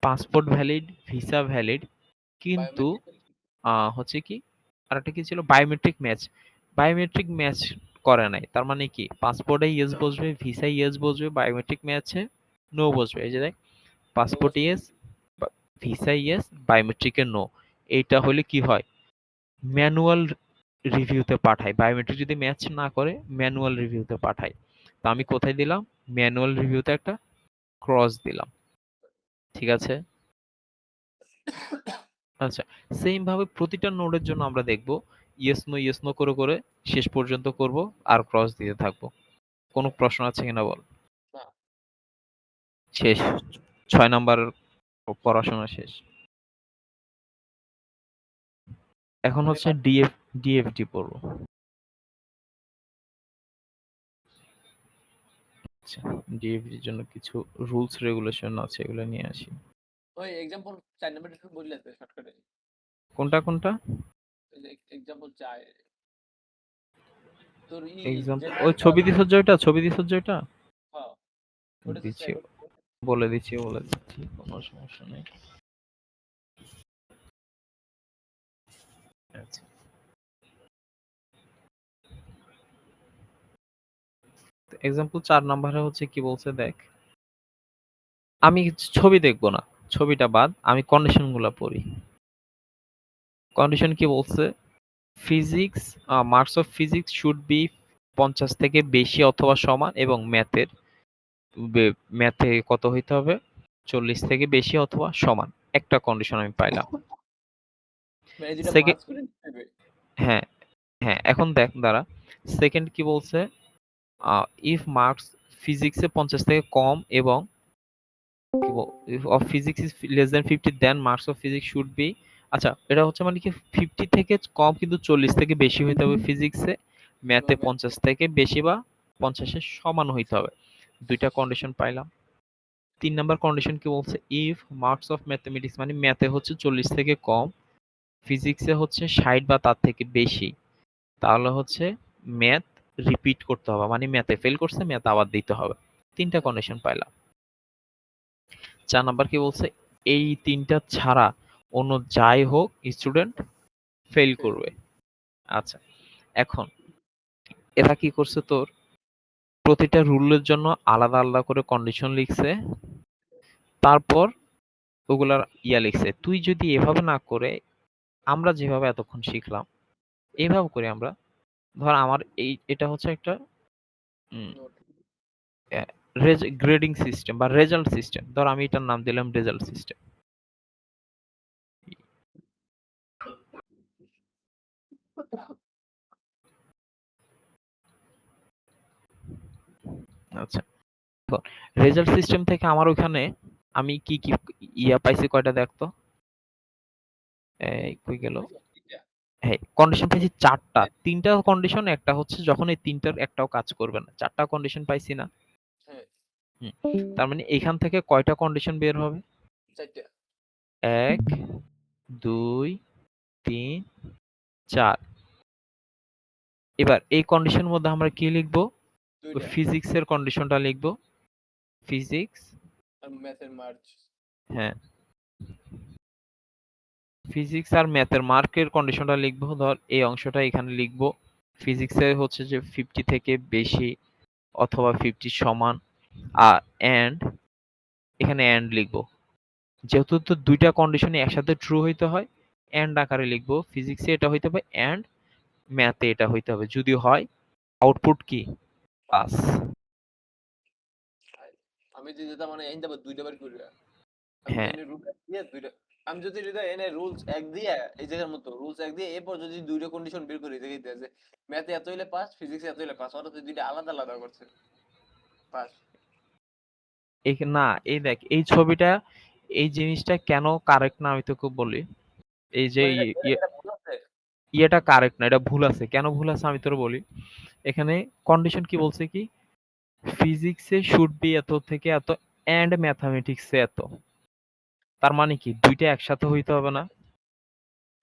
পাসপোর্ট ভ্যালিড, ভিসা ভ্যালিড, কিন্তু বায়োমেট্রিক। হচ্ছে কি আরেকটা কি ছিল? Biometric match. বায়োমেট্রিক ম্যাচ করে নাই, তার মানে কি পাসপোর্টে ইয়েস বসবে, ভিসা ইয়েস বসবে, বায়োমেট্রিক ম্যাচে নো বসবে। এই যে দেখ পাসপোর্ট ইয়েস, ভিসা ইয়েস, বায়োমেট্রিকে নো। এইটা হলে কি হয়? ম্যানুয়াল রিভিউতে পাঠায়। বায়োমেট্রিক যদি ম্যাচ না করে ম্যানুয়াল রিভিউতে পাঠায়। তো আমি কোথায় দিলাম? ম্যানুয়াল রিভিউতে একটা ক্রস দিলাম, ঠিক আছে? আচ্ছা, সেম ভাবে প্রতিটা নোডের জন্য আমরা দেখব ইয়েস নো করে করে শেষ পর্যন্ত করব আর ক্রস দিতে থাকবো। কোনো প্রশ্ন আছে কিনা বল? না। শেষ, 6 নাম্বার পড়াশোনা শেষ। এখন মানে হচ্ছে ডিএফডি পড়বো। আচ্ছা, ডিএফডির জন্য কিছু রুলস রেগুলেশন আছে, এগুলো নিয়ে আসি। ওই এক্সাম্পল 4 নাম্বার একটু বললেন তো শর্টকাটে। কোনটা কোনটা? ওই যে এক্সাম্পল 4 তোর এক্সাম্পল যেটা ওই ছবি দিছ যেটা, ছবি দিছ যেটা হ্যাঁ ওটা তো দিচ্ছি, সেকেন্ড। বলে দিচ্ছি কোনো সমস্যা নেই। আচ্ছা, এক্সাম্পল 4 নাম্বারে হচ্ছে কি বলছে দেখ, আমি ছবি দেখবো না, ছবিটা বাদ, আমি কন্ডিশন গুলা পড়ি। কন্ডিশন কি বলছে? Physics, marks of physics should be 50 থেকে বেশি অথবা সমান, এবং ম্যাথে কত হইতে হবে? 40 থেকে বেশি অথবা সমান। একটা কন্ডিশন আমি পাইলাম। মানে যেটা সেকেন্ড, মার্কস করে নেবে। হ্যাঁ হ্যাঁ, এখন দেখ দাঁড়া, সেকেন্ড কি বলছে? ইফ মার্কস ফিজিক্সে 50 থেকে কম এবং if of physics is less than 50 then marks of physics should be, আচ্ছা এটা হচ্ছে মানে কি 50 থেকে কম কিন্তু 40 থেকে বেশি হইতে হবে ফিজিক্সে, ম্যাথে 50 থেকে বেশি বা 50 এর সমান হইতে হবে। দুইটা কন্ডিশন পাইলাম। 3 নাম্বার কন্ডিশন কি বলছে? ইফ মার্কস অফ ম্যাথমেটিক্স মানে ম্যাথে হচ্ছে 40 থেকে কম, ফিজিক্সে হচ্ছে 60 বা তার থেকে বেশি, তাহলে হচ্ছে ম্যাথ রিপিট করতে হবে, মানে ম্যাথে ফেল করছে ম্যাথ আবার দিতে হবে। 3টা কন্ডিশন পাইলাম। 4 নাম্বার কি বলছে? এই 3টা ছাড়া অন্য যাই হোক স্টুডেন্ট ফেল করবে। আচ্ছা, এখন এরা কি করছে? তোর প্রতিটা রুলের জন্য আলাদা আলাদা করে কন্ডিশন লিখছে, তারপর ওগুলার লিখছে। তুই যদি এভাবে না করে আমরা যেভাবে এতক্ষণ শিখলাম এভাবে করি আমরা, ধর আমার এটা হচ্ছে একটা গ্রেডিং সিস্টেম বা রেজাল্ট সিস্টেম, ধর আমি এটার নাম দিলাম রেজাল্ট সিস্টেম। আচ্ছা, রেজাল্ট সিস্টেম থেকে আমার ওখানে আমি কি কি পাইছি কয়টা দেখতো? কই গেল? হ্যাঁ, কন্ডিশন পাইছি 4টা। 3টা কন্ডিশন, একটা হচ্ছে যখন এই 3টার একটাও কাজ করবে না। 4টা কন্ডিশন পাইছি না? হুম। তার মানে এখান থেকে কয়টা কন্ডিশন বের হবে? 1 2 3 4। এবার এই কন্ডিশনের মধ্যে আমরা কি লিখবো? ফিজিক্স এর কন্ডিশনটা লিখবো। ফিজিক্স আর ম্যাথের মার্চ। হ্যাঁ, ফিজিক্স আর ম্যাথের মার্কের কন্ডিশনটা লিখবো। ধর এই অংশটা এখানে লিখবো। ফিজিক্সে হচ্ছে যে 50 থেকে বেশি অথবা 50 সমান, এন্ড এখানে এন্ড লিখবো। যেহেতু তো দুইটা কন্ডিশনই একসাথে ট্রু হইতে হয়, এন্ড আকারে লিখবো। ফিজিক্সে এটা হইতে হবে এন্ড, ম্যাথে এটা হইতে হবে। যদি হয় আউটপুট কি? পাস। আমি যে যেটা মানে এই দাবার দুইটা বার করি আমি হ্যাঁ এনে রুট দিয়ে দুইটা আমি যদি এটা এনে রুলস এক দিয়ে এই জায়গার মতো রুলস এক দিয়ে এরপর যদি দুইটা কন্ডিশন বের করি দেখি যে ম্যাথে এত হইলে পাস, ফিজিক্সে এত হইলে পাস, ওরা তো দুইটা আলাদা আলাদা করছে পাস। না, এই দেখ এই ছবিটা, এই জিনিসটা কেন কারেক্ট না আমি তোকে বলি। এই যে মানে এটা ভুল আছে। ইয়েটা কারেক্ট না, এটা ভুল আছে। কেন ভুল আছে আমি তোর বলি। এখানে কন্ডিশন কি বলছে কি, ফিজিক্সে শুড বি এত থেকে এত এন্ড ম্যাথামেটিক্সে এত। তার মানে কি দুইটা একসাথে হইতে হবে না?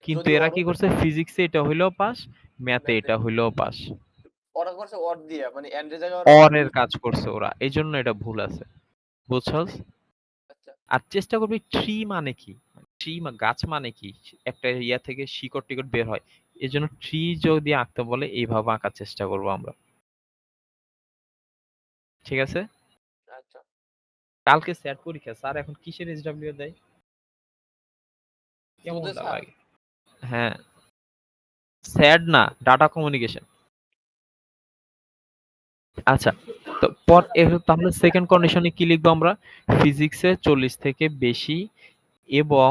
কিন্তু যদি এরা ওর কি করছে, ফিজিক্সে এটা হইলেও পাস, ম্যাথে ম্যাথে এটা হইলেও পাস। ওরা করছে অর দিয়ে, মানে এন্ড এর জায়গায় ওরা অর অর এর দিছে। কাজ করছে ওরা, এই জন্য এটা ভুল আছে, বুঝছস? আচ্ছা আর চেষ্টা করবি ট্রি মানে কি, ট্রি গাছ মানে কি, একটা ইয়া থেকে শিকড় টিকট বের হয়। এই জন্য ট্রি যদি আঁকতে বলে এইভাবে আঁকার চেষ্টা করবো আমরা, ঠিক আছে? আচ্ছা। কালকে স্যার পরীক্ষা, স্যার এখন কিসের এসডব্লিউ দেয়, সুদের কেমনটা স্যার। লাগে? হ্যাঁ, স্যাড না, ডাটা কমিউনিকেশন। আচ্ছা, তো তাহলে সেকেন্ড কন্ডিশনে কি লিখবো আমরা? ফিজিক্সে 40 থেকে বেশি এবং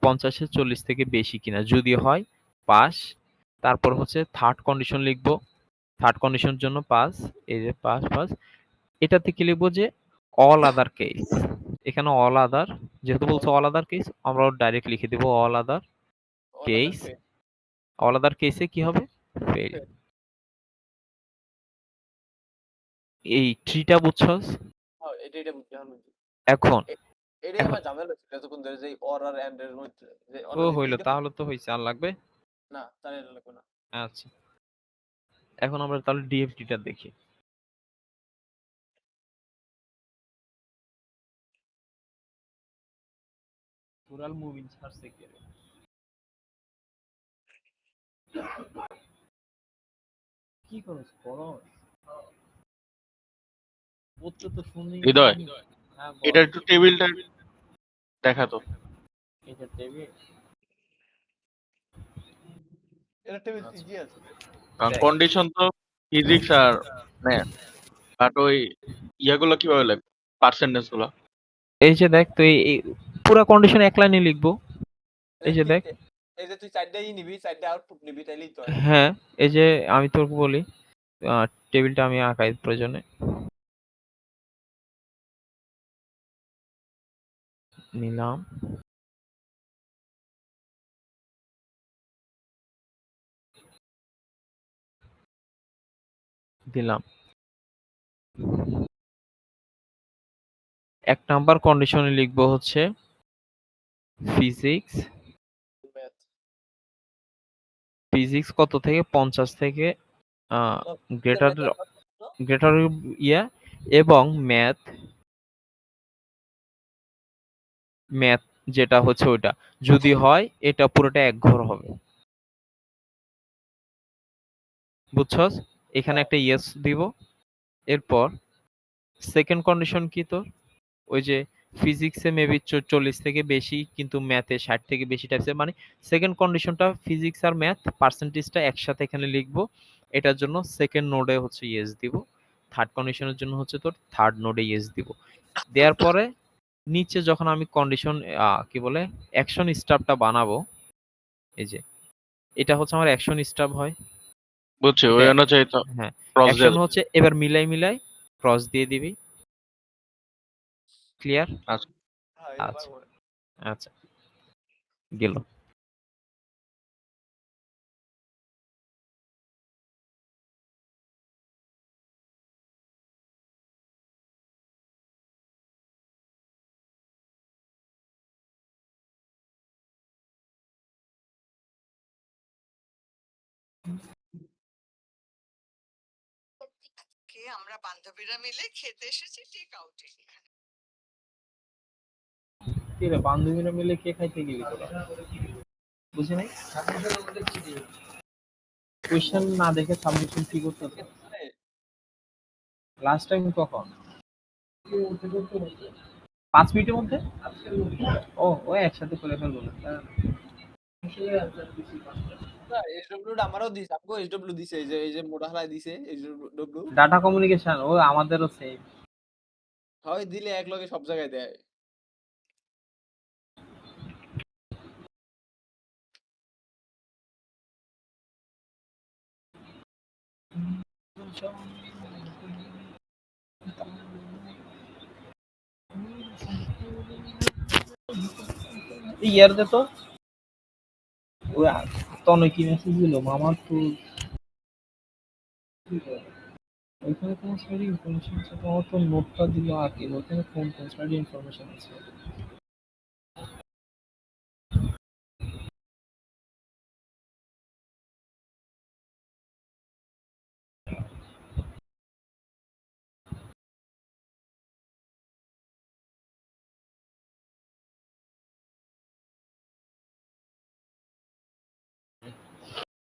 50-এ 40 থেকে বেশি কিনা, যদি হয় পাস। তারপর হচ্ছে থার্ড কন্ডিশন লিখবো, থার্ড কন্ডিশনের জন্য পাস। এই যে পাস পাস, এটাতে কি লিখবো যে অল আদার কেস। এখানে অল আদার, যেহেতু বলছো অল আদার কেস, আমরা ডাইরেক্ট লিখে দিব all other all other case. কে অল আদার কেসে কি হবে? ফেল। এই ট্রিটা বুঝছস? হ্যাঁ, এটা বুঝছি আমি বুঝছি। এখন এটাই এখন আমার ঝামেলা ছিল এতক্ষণ ধরে, যে অর আর এন্ড এর মধ্যে যে ও ওরা যে হইলো, দুইটা। তাহলে তো হয়েছে, আর লাগবে? না তার এটা লাগবে না। আচ্ছা, এখন আমরা তাহলে ডিএফটিটা দেখি। কোরাল মুভিং ছাড়ছে কে রে? কি করছ পড়স? পড়তে তো শুনি। হৃদয়, হ্যাঁ এটা বল। একটু টেবিলটা দেখাতো। এটা টেবিল এটা টেবিল আচ্ছা, ইজি আছে। কারণ দেখ কন্ডিশন তো ফিজিক্স আর ম্যাথ, বাট ওই ইয়াগুলো কিভাবে লাগবে, পার্সেন্টেজ গুলো? এই যে দেখ, তুই এই পুরো কন্ডিশন এক লাইনে লিখবো। এই যে কি দেখ, এই যে তুই চারটাই নিবি, চারটা আউটপুট নিবি, তাইলেই তো হয়। হ্যাঁ, এই যে আমি তোকে বলি, টেবিলটা আমি আঁকাই প্রয়োজনে, নিলাম, দিলাম। এক নাম্বার কন্ডিশনে লিখবো হচ্ছে ফিজিক্স, ম্যাথ ফিজিক্স কত থেকে 50 থেকে গ্রেটার, ম্যাথ গ্রেটার ইয়া, এবং ম্যাথ, ম্যাথ যেটা হচ্ছে ওইটা, যদি হয় এটা পুরোটা এক ঘর হবে, বুঝছস? এখানে একটা ইয়েস দিব। এরপর সেকেন্ড কন্ডিশন কি তোর, ওই যে ফিজিক্সে মেবি 40 থেকে বেশি কিন্তু ম্যাথে 60 থেকে বেশি টাইপসের, মানে সেকেন্ড কন্ডিশনটা ফিজিক্স আর ম্যাথ পার্সেন্টেজটা একসাথে এখানে লিখবো। এটার জন্য সেকেন্ড নোডে হচ্ছে ইয়েস দিব। থার্ড কন্ডিশনের জন্য হচ্ছে তোর থার্ড নোডে ইয়েস দিব। দেওয়ার পরে নিচে যখন আমি কন্ডিশন কি বলে অ্যাকশন স্টাবটা বানাবো, এই যে এটা হচ্ছে আমার অ্যাকশন স্টাব হয়। বুঝছি, ওই এটা, অনুযায়ী তো হ্যাঁ, ক্রস দিয়ে অ্যাকশন দেবে। হচ্ছে এবার মিলাই মিলাই ক্রস দিয়ে দিবি। ক্লিয়ার? আচ্ছা, হ্যাঁ এটা আচ্ছা, পারবো না। আচ্ছা, গেল। আজকে আমরা বান্ধবীরা মিলে খেতে এসেছি টেক আউটে। কি রে, বান্ধবীরা মিলে কে খাইতে গেলি তোরা? বুঝি নাই। কোয়েশ্চেন না দেখে সাবমিশন কি করতেছে? লাস্ট টাইম কখন? 5 মিনিটের মধ্যে? ও ও একসাথে করে ফেলবো না। এসডব্লিউ আমারও দিছে, আমাকেও এসডব্লিউ দিছে, এই যে মোটা হালাই দিছে এসডব্লিউ। ডাটা কমিউনিকেশন ও আমাদেরও সেম। হয় দিলে এক লগে সব জায়গায় দেয়। ইয়ার দে তো ওই তনে কি মেসেজ দিল মামার তো ওইখানে কোন স্লাইডে ইনফরমেশন আছে আমার তো নোটটা দিল আগে ওখানে কোন কোন স্লাইডে ইনফরমেশন আছে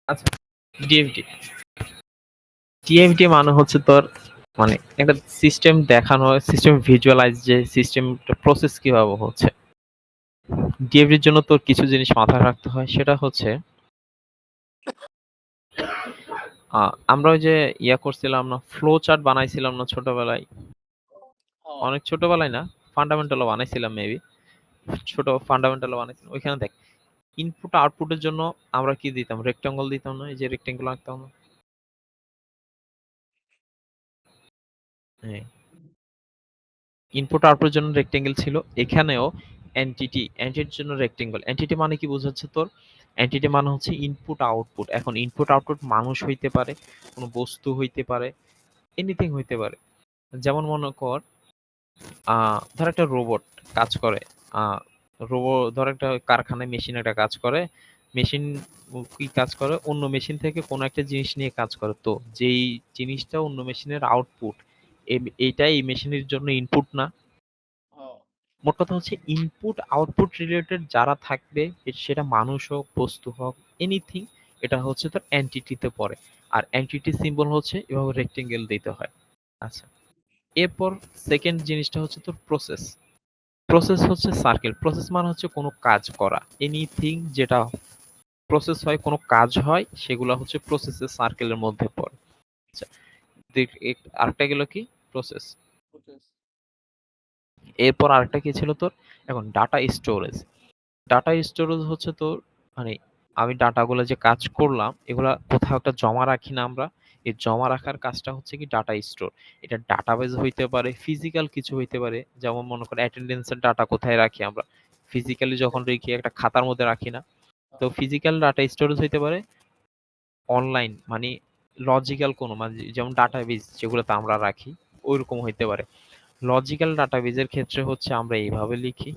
আচ্ছা ডিএফডি টিএফডি মানে হচ্ছে তোর মানে একটা সিস্টেম দেখানো হয় সিস্টেম ভিজুয়ালাইজ যে সিস্টেমটা প্রসেস কিভাবে হচ্ছে ডিএফডির জন্য তোর কিছু জিনিস মাথায় রাখতে হয় সেটা হচ্ছে আমরা ওই যে ইয়া করছিলাম না ফ্লো চার্ট বানাইছিলাম না ছোটবেলায় হ্যাঁ অনেক ছোটবেলায় না ফান্ডামেন্টালও বানাইছিলাম মেবি ছোট ফান্ডামেন্টালও বানাইছিলাম ওইখানে দেখ ইনপুট আউটপুটের জন্য আমরা কি দিতাম রেক্টাঙ্গল দিতাম না এই যে রেক্টাঙ্গল আঁকতাম না হ্যাঁ ইনপুট আউটপুটের জন্য রেক্টেঙ্গেল ছিল এখানেও এন্টিটির জন্য রেক্টেঙ্গেল এন্টিটি মানে কি বোঝাচ্ছে তোর এন্টিটি মানে হচ্ছে ইনপুট আউটপুট এখন ইনপুট আউটপুট মানুষ হইতে পারে কোনো বস্তু হইতে পারে এনিথিং হইতে পারে যেমন মনে কর ধর একটা রোবট কাজ করে রোবট ধর একটা কারখানায় মেশিন একটা কাজ করে মেশিন কি কাজ করে অন্য মেশিন থেকে কোনো একটা জিনিস নিয়ে কাজ করে তো যেই জিনিসটা অন্য মেশিনের আউটপুট এইটাই এই মেশিনের জন্য ইনপুট না হ্যাঁ মোট কথা হচ্ছে ইনপুট আউটপুট রিলেটেড যারা থাকবে সেটা মানুষ হোক বস্তু হোক এনিথিং এটা হচ্ছে তোর এন্টিটিতে পড়ে আর এন্টিটি সিম্বল হচ্ছে এভাবে রেক্টেঙ্গেল দিতে হয় আচ্ছা এরপর সেকেন্ড জিনিসটা হচ্ছে তোর প্রসেস প্রসেস হচ্ছে সার্কেল প্রসেস মানে হচ্ছে কোনো কাজ করা এনিথিং যেটা প্রসেস হয় কোনো কাজ হয় সেগুলো হচ্ছে প্রসেসের সার্কেলের মধ্যে পড়ে আচ্ছা আরেকটা গেল কি প্রসেস প্রসেস এরপর আরেকটা কি ছিল তোর এখন ডাটা স্টোরেজ ডাটা স্টোরেজ হচ্ছে তোর মানে আমি ডাটাগুলো যে কাজ করলাম এগুলা কোথাও একটা জমা রাখি না আমরা এই জমা রাখার কাজটা হচ্ছে কি ডাটা স্টোর এটা ডাটাবেজ হইতে পারে ফিজিক্যাল কিছু হইতে পারে যেমন মনে করো অ্যাটেন্ডেন্সের ডাটা কোথায় রাখি আমরা ফিজিক্যালি যখন রেখে একটা খাতার মধ্যে রাখি না তো ফিজিক্যাল ডাটা স্টোরেজ হইতে পারে অনলাইন মানে লজিক্যাল কোনো মানে যেমন ডাটাবেজ যেগুলোতে আমরা রাখি ওইরকম হইতে পারে লজিক্যাল ডাটাবেজের ক্ষেত্রে হচ্ছে আমরা এইভাবে লিখি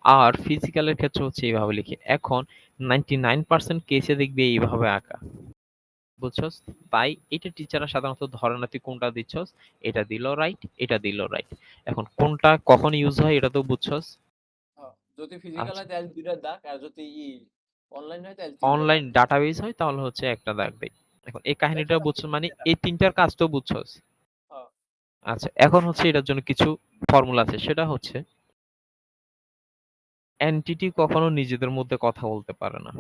আর ফিজিক্যালের ক্ষেত্রে হচ্ছে এইভাবে লিখি এখন 99% কেসে দেখবি এইভাবে আঁকা বুঝছস তাই এটা টিচাররা সাধারণত ধরে না তুই কোনটা দিচ্ছস এটা দিল রাইট এটা দিল রাইট এখন কোনটা কখন ইউজ হয় এটা তো বুঝছস হ্যাঁ যদি ফিজিক্যাল আচ্ছা হয় তাহলে দুইটা দাগ আর যদি অনলাইন হয় তাহলে তিনটা অনলাইন দাগ ডাটাবেজ হয় তাহলে হচ্ছে একটা দাগ দেয় এখন এই কাহিনীটা একটা দাগ বুঝছস মানে তিনটা দাগ এই তিনটার কাজ তো বুঝছস হ্যাঁ আচ্ছা এখন হচ্ছে এটার জন্য কিছু ফর্মুলা আছে সেটা হচ্ছে এন্টিটি কখনো নিজেদের মধ্যে কথা বলতে পারে না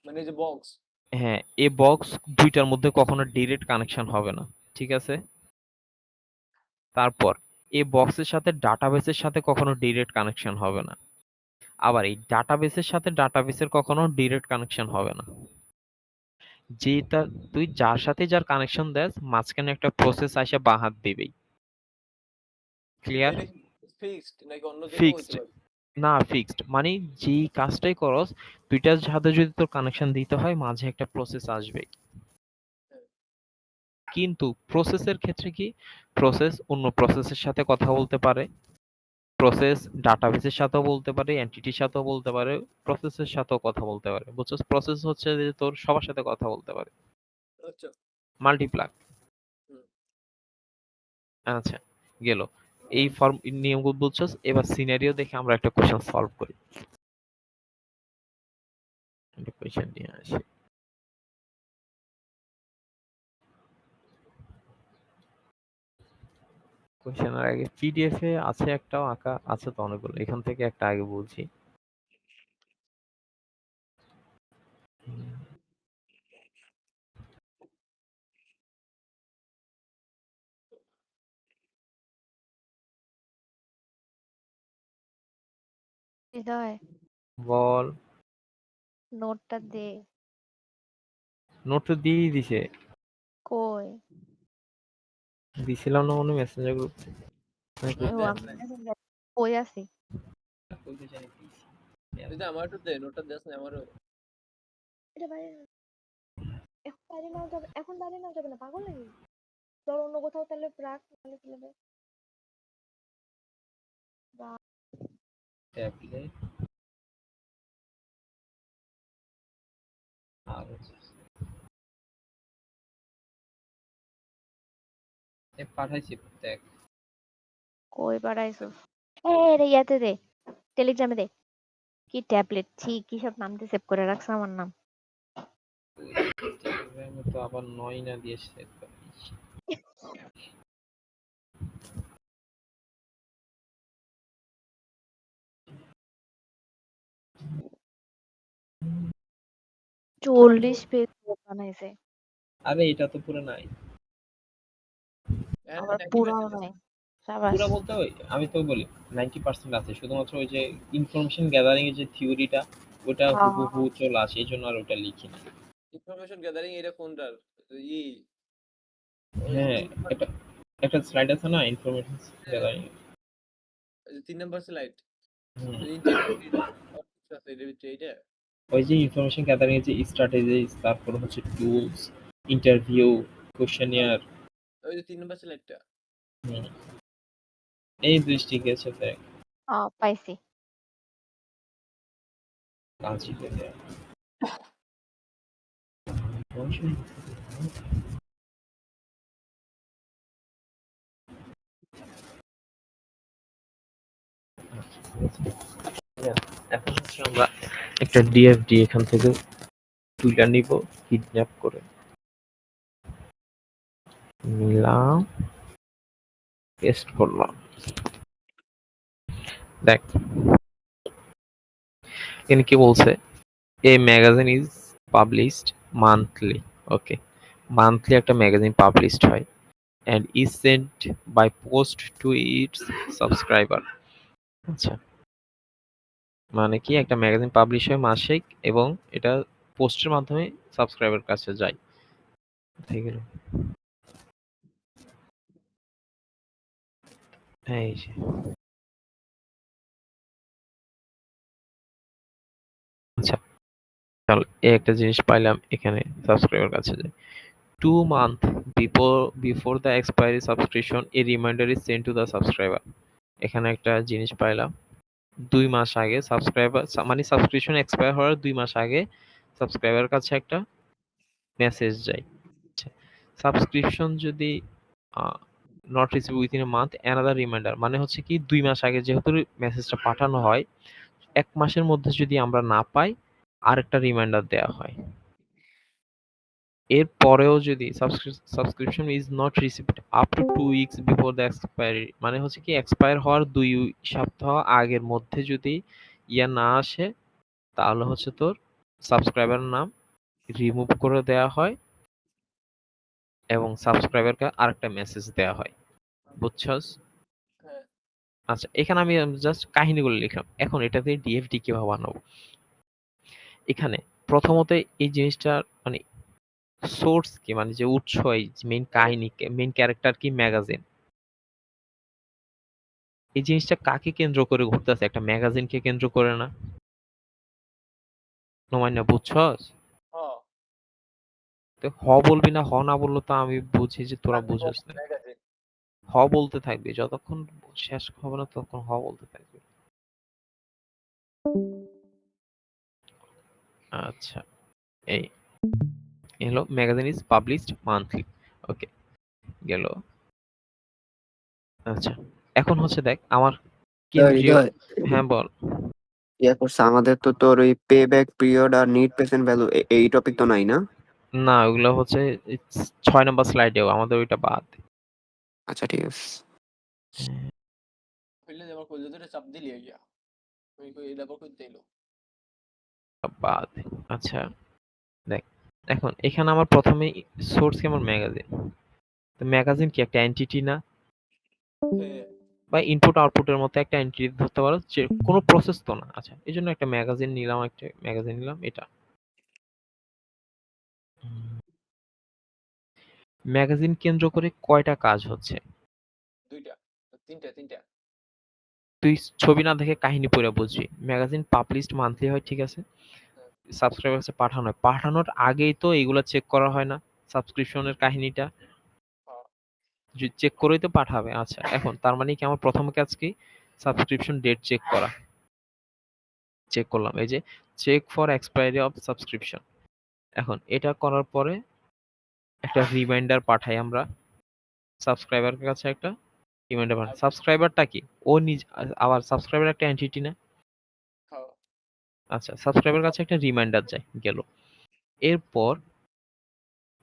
মানে এই যে বক্স হ্যাঁ এই বক্স দুইটার মধ্যে কখনো ডিরেক্ট কানেকশন হবে না ঠিক আছে তারপর এই বক্সের সাথে ডাটাবেসের সাথে কখনো ডিরেক্ট কানেকশন হবে না আবার এই ডাটাবেসের সাথে ডাটাবেসের কখনো ডিরেক্ট কানেকশন হবে না যেটা তুই যার সাথে যার কানেকশন দেস মাঝখানে একটা প্রসেস আসে বাঁ হাত দিবেই ক্লিয়ার এটা কি ফিক্সড নাকি অন্য যে কেউ হইতে ফিক্সড পারে না ফিক্সড মানে যেই কাজটাই করস দুইটার সাথে যদি তোর কানেকশন দিতে হয় মাঝে একটা প্রসেস আসবে কিন্তু প্রসেসের ক্ষেত্রে কি প্রসেস অন্য প্রসেসের সাথে কথা বলতে পারে প্রসেস ডাটাবেসের সাথেও বলতে পারে এন্টিটির সাথেও বলতে পারে প্রসেসের সাথেও কথা বলতে পারে বুঝছস প্রসেস হচ্ছে যে তোর সবার সাথে কথা বলতে পারে আচ্ছা মাল্টিপ্লাগ হুম আচ্ছা গেল এই ফর্ম নিয়মগুলো বুঝছস এবার সিনারিও দেখে আমরা একটা কোশ্চেন সলভ করি একটা কোশ্চেন নিয়ে আসি কোশ্চেনের আগে পিডিএফ এ আছে একটাও আঁকা আছে তো অনেকগুলো এখান থেকে একটা আগে বলছি হৃদয় বল নোটটা দে নোট তো দিয়েই দিছে। কই? দিছিলাম না মনে মেসেঞ্জার গ্রুপ। ও আমি এখন কই আছি? তুই তো আমার একটু দে, নোটটা দেস না আমারও। এটা বাইরে এখন বাইরে নেওয়া যাবে, এখন বাইরে নেওয়া যাবে না, পাগল নাকি? চল অন্য কোথাও তাহলে রাখ, তাহলে ফেলে দে। ট্যাবলেট আর পাঠাইছি দেখ। কই পাঠাইছস? রে ইয়াতে দে, টেলিগ্রামে দে। কি ট্যাবলেট, ছি কি সব নাম দিয়ে সেভ করে রাখছ আমার নাম। টেলিগ্রামে তো আবার নয় না দিয়ে সেভ করিস। চল্লিশ পেজ বানাইছে, আরে এটা তো পুরো নাই। আবার পুরাও নাই। সাবাস। পুরো বলতে ওই আমি তো বলি 90% আছে, শুধুমাত্র ওই যে ইনফরমেশন গ্যাদারিং এর যে থিওরিটা ওটা হুবহু চলে আসে, এই জন্য আর ওটা লিখি না। ইনফরমেশন গ্যাদারিং এটা কোনটার? ই হ্যাঁ, এটা একটা স্লাইড আছে না ইনফরমেশন গ্যাদারিং। 3 number slide. হুম, ইন্টারভিউ আছে এর ভিতরে এইটা। ওই যে ইনফরমেশন গ্যাদারিং এর যে স্ট্র্যাটেজিস, তারপর হচ্ছে টুলস, ইন্টারভিউ, কোশ্চেনিয়ার। ওই যে 3 নাম্বার স্লাইডটা। এই দৃষ্টি গেছে দেখ পাইছি। কাঁচি করে। এখন হচ্ছে আমরা একটা ডিএফডি এখান থেকে তুলে নিব কিডন্যাপ করে, নিলাম, পেস্ট করলাম। দেখ এখানে কি বলছে, a magazine is published monthly. Okay, monthly একটা ম্যাগাজিন পাবলিশড হয় and is sent by post to its subscriber। আচ্ছা, মানে কি একটা ম্যাগাজিন পাবলিশ হয় মাসিক এবং এটা পোস্টের মাধ্যমে সাবস্ক্রাইবার কাছে যায়। ঠিক আছে, এই যে আচ্ছা, চল এই একটা জিনিস পাইলাম এখানে সাবস্ক্রাইবার কাছে যায়। 2 month before the expiry subscription a reminder is sent to the subscriber। এখানে একটা জিনিস পাইলাম, 2 মাস আগে সাবস্ক্রাইবার মানে সাবস্ক্রিপশন এক্সপায়ার হওয়ার 2 মাস আগে সাবস্ক্রাইবার কাছে একটা মেসেজ যায়। সাবস্ক্রিপশন যদি not receive within a month another reminder, মানে হচ্ছে কি 2 মাস আগে যেহেতু মেসেজটা পাঠানো হয়, 1 মাসের মধ্যে যদি আমরা না পাই আরেকটা রিমাইন্ডার দেওয়া হয়। এর পরেও যদি subscription is not received up to 2 weeks before the expiry, মানে হচ্ছে কি এক্সপায়ার হওয়ার 2 সপ্তাহ আগের মধ্যে যদি ইয়া না আসে, তাহলে হচ্ছে তোর সাবস্ক্রাইবার নাম রিমুভ করে দেওয়া হয় এবং সাবস্ক্রাইবারকে আরেকটা মেসেজ দেওয়া হয়। বুঝছস? হ্যাঁ। আচ্ছা, এখানে আমি জাস্ট কাহিনীগুলো লিখলাম। এখন এটাতে ডিএফডি কিভাবে বানাবো? এখানে প্রথমত এই জিনিসটার মানে সোর্স কি, মানে যে উৎস, এই মেইন কাহিনী, মেইন ক্যারেক্টার কি ম্যাগাজিন, এই জিনিসটা কাকে কেন্দ্র করে ঘুরতেছে? একটা ম্যাগাজিনকে কেন্দ্র করে না? নমান্য বুঝছস? হ্যাঁ। তো হ বলবি না, হ না বললে তো আমি বুঝি যে তোরা বুঝোস না। ম্যাগাজিন। হ বলতে থাকবি, যতক্ষণ শেষ হবে না ততক্ষণ হ বলতে থাকবি। আচ্ছা, এই হলো ম্যাগাজিন ইজ পাবলিশড মান্থলি। ওকে, গেল। আচ্ছা, এখন হচ্ছে দেখ আমার কেন্দ্রীয়। হৃদয়, হ্যাঁ বল। ইয়া করছে আমাদের তো তোর ওই পে ব্যাক পিরিয়ড আর নিট প্রেজেন্ট ভ্যালু এই টপিক তো নাই না? না, ওগুলো হচ্ছে 6 নাম্বার স্লাইডেও, আমাদের ওইটা বাদ। আচ্ছা ঠিক আছে। হইলে আমার কইলে ধরে চাপ দিলি গিয়া। ওই কই এটা কই দিলো। বাদ। আচ্ছা, দেখ এখন এখানে আমার প্রথমে সোর্স কি আমার ম্যাগাজিন। তো ম্যাগাজিন কি একটা এন্টিটি না? হ্যাঁ। বা ইনপুট আউটপুটের মতো একটা এন্টিটি ধরতে পারো, যে কোনো প্রসেস তো না। আচ্ছা, এই জন্য একটা ম্যাগাজিন নিলাম, এটা ম্যাগাজিন কেন্দ্র করে কয়টা কাজ হচ্ছে? দুইটা, তিনটা। তুই ছবি না দেখে কাহিনী পড়ে বুঝবি। ম্যাগাজিন পাবলিশড মান্থলি হয়, ঠিক আছে? হ্যাঁ, সাবস্ক্রাইবার কাছে পাঠানো হয়। পাঠানোর আগেই তো এগুলা চেক করা হয় না? সাবস্ক্রিপশনের কাহিনীটা হ্যাঁ, চেক করেই তো পাঠাবে। আচ্ছা, এখন তার মানে কি আমার প্রথম কাজ কি? সাবস্ক্রিপশন ডেট চেক করা। চেক করলাম, এই যে check for expiry of subscription. এখন এটা করার পরে একটা রিমাইন্ডার পাঠাই আমরা সাবস্ক্রাইবারের কাছে, একটা রিমাইন্ডার পাঠাই। আর সাবস্ক্রাইবারটা কি? ও নিজ আবার সাবস্ক্রাইবার একটা এন্টিটি না? হ্যাঁ, আচ্ছা, সাবস্ক্রাইবার কাছে একটা রিমাইন্ডার যায়, গেল। এরপর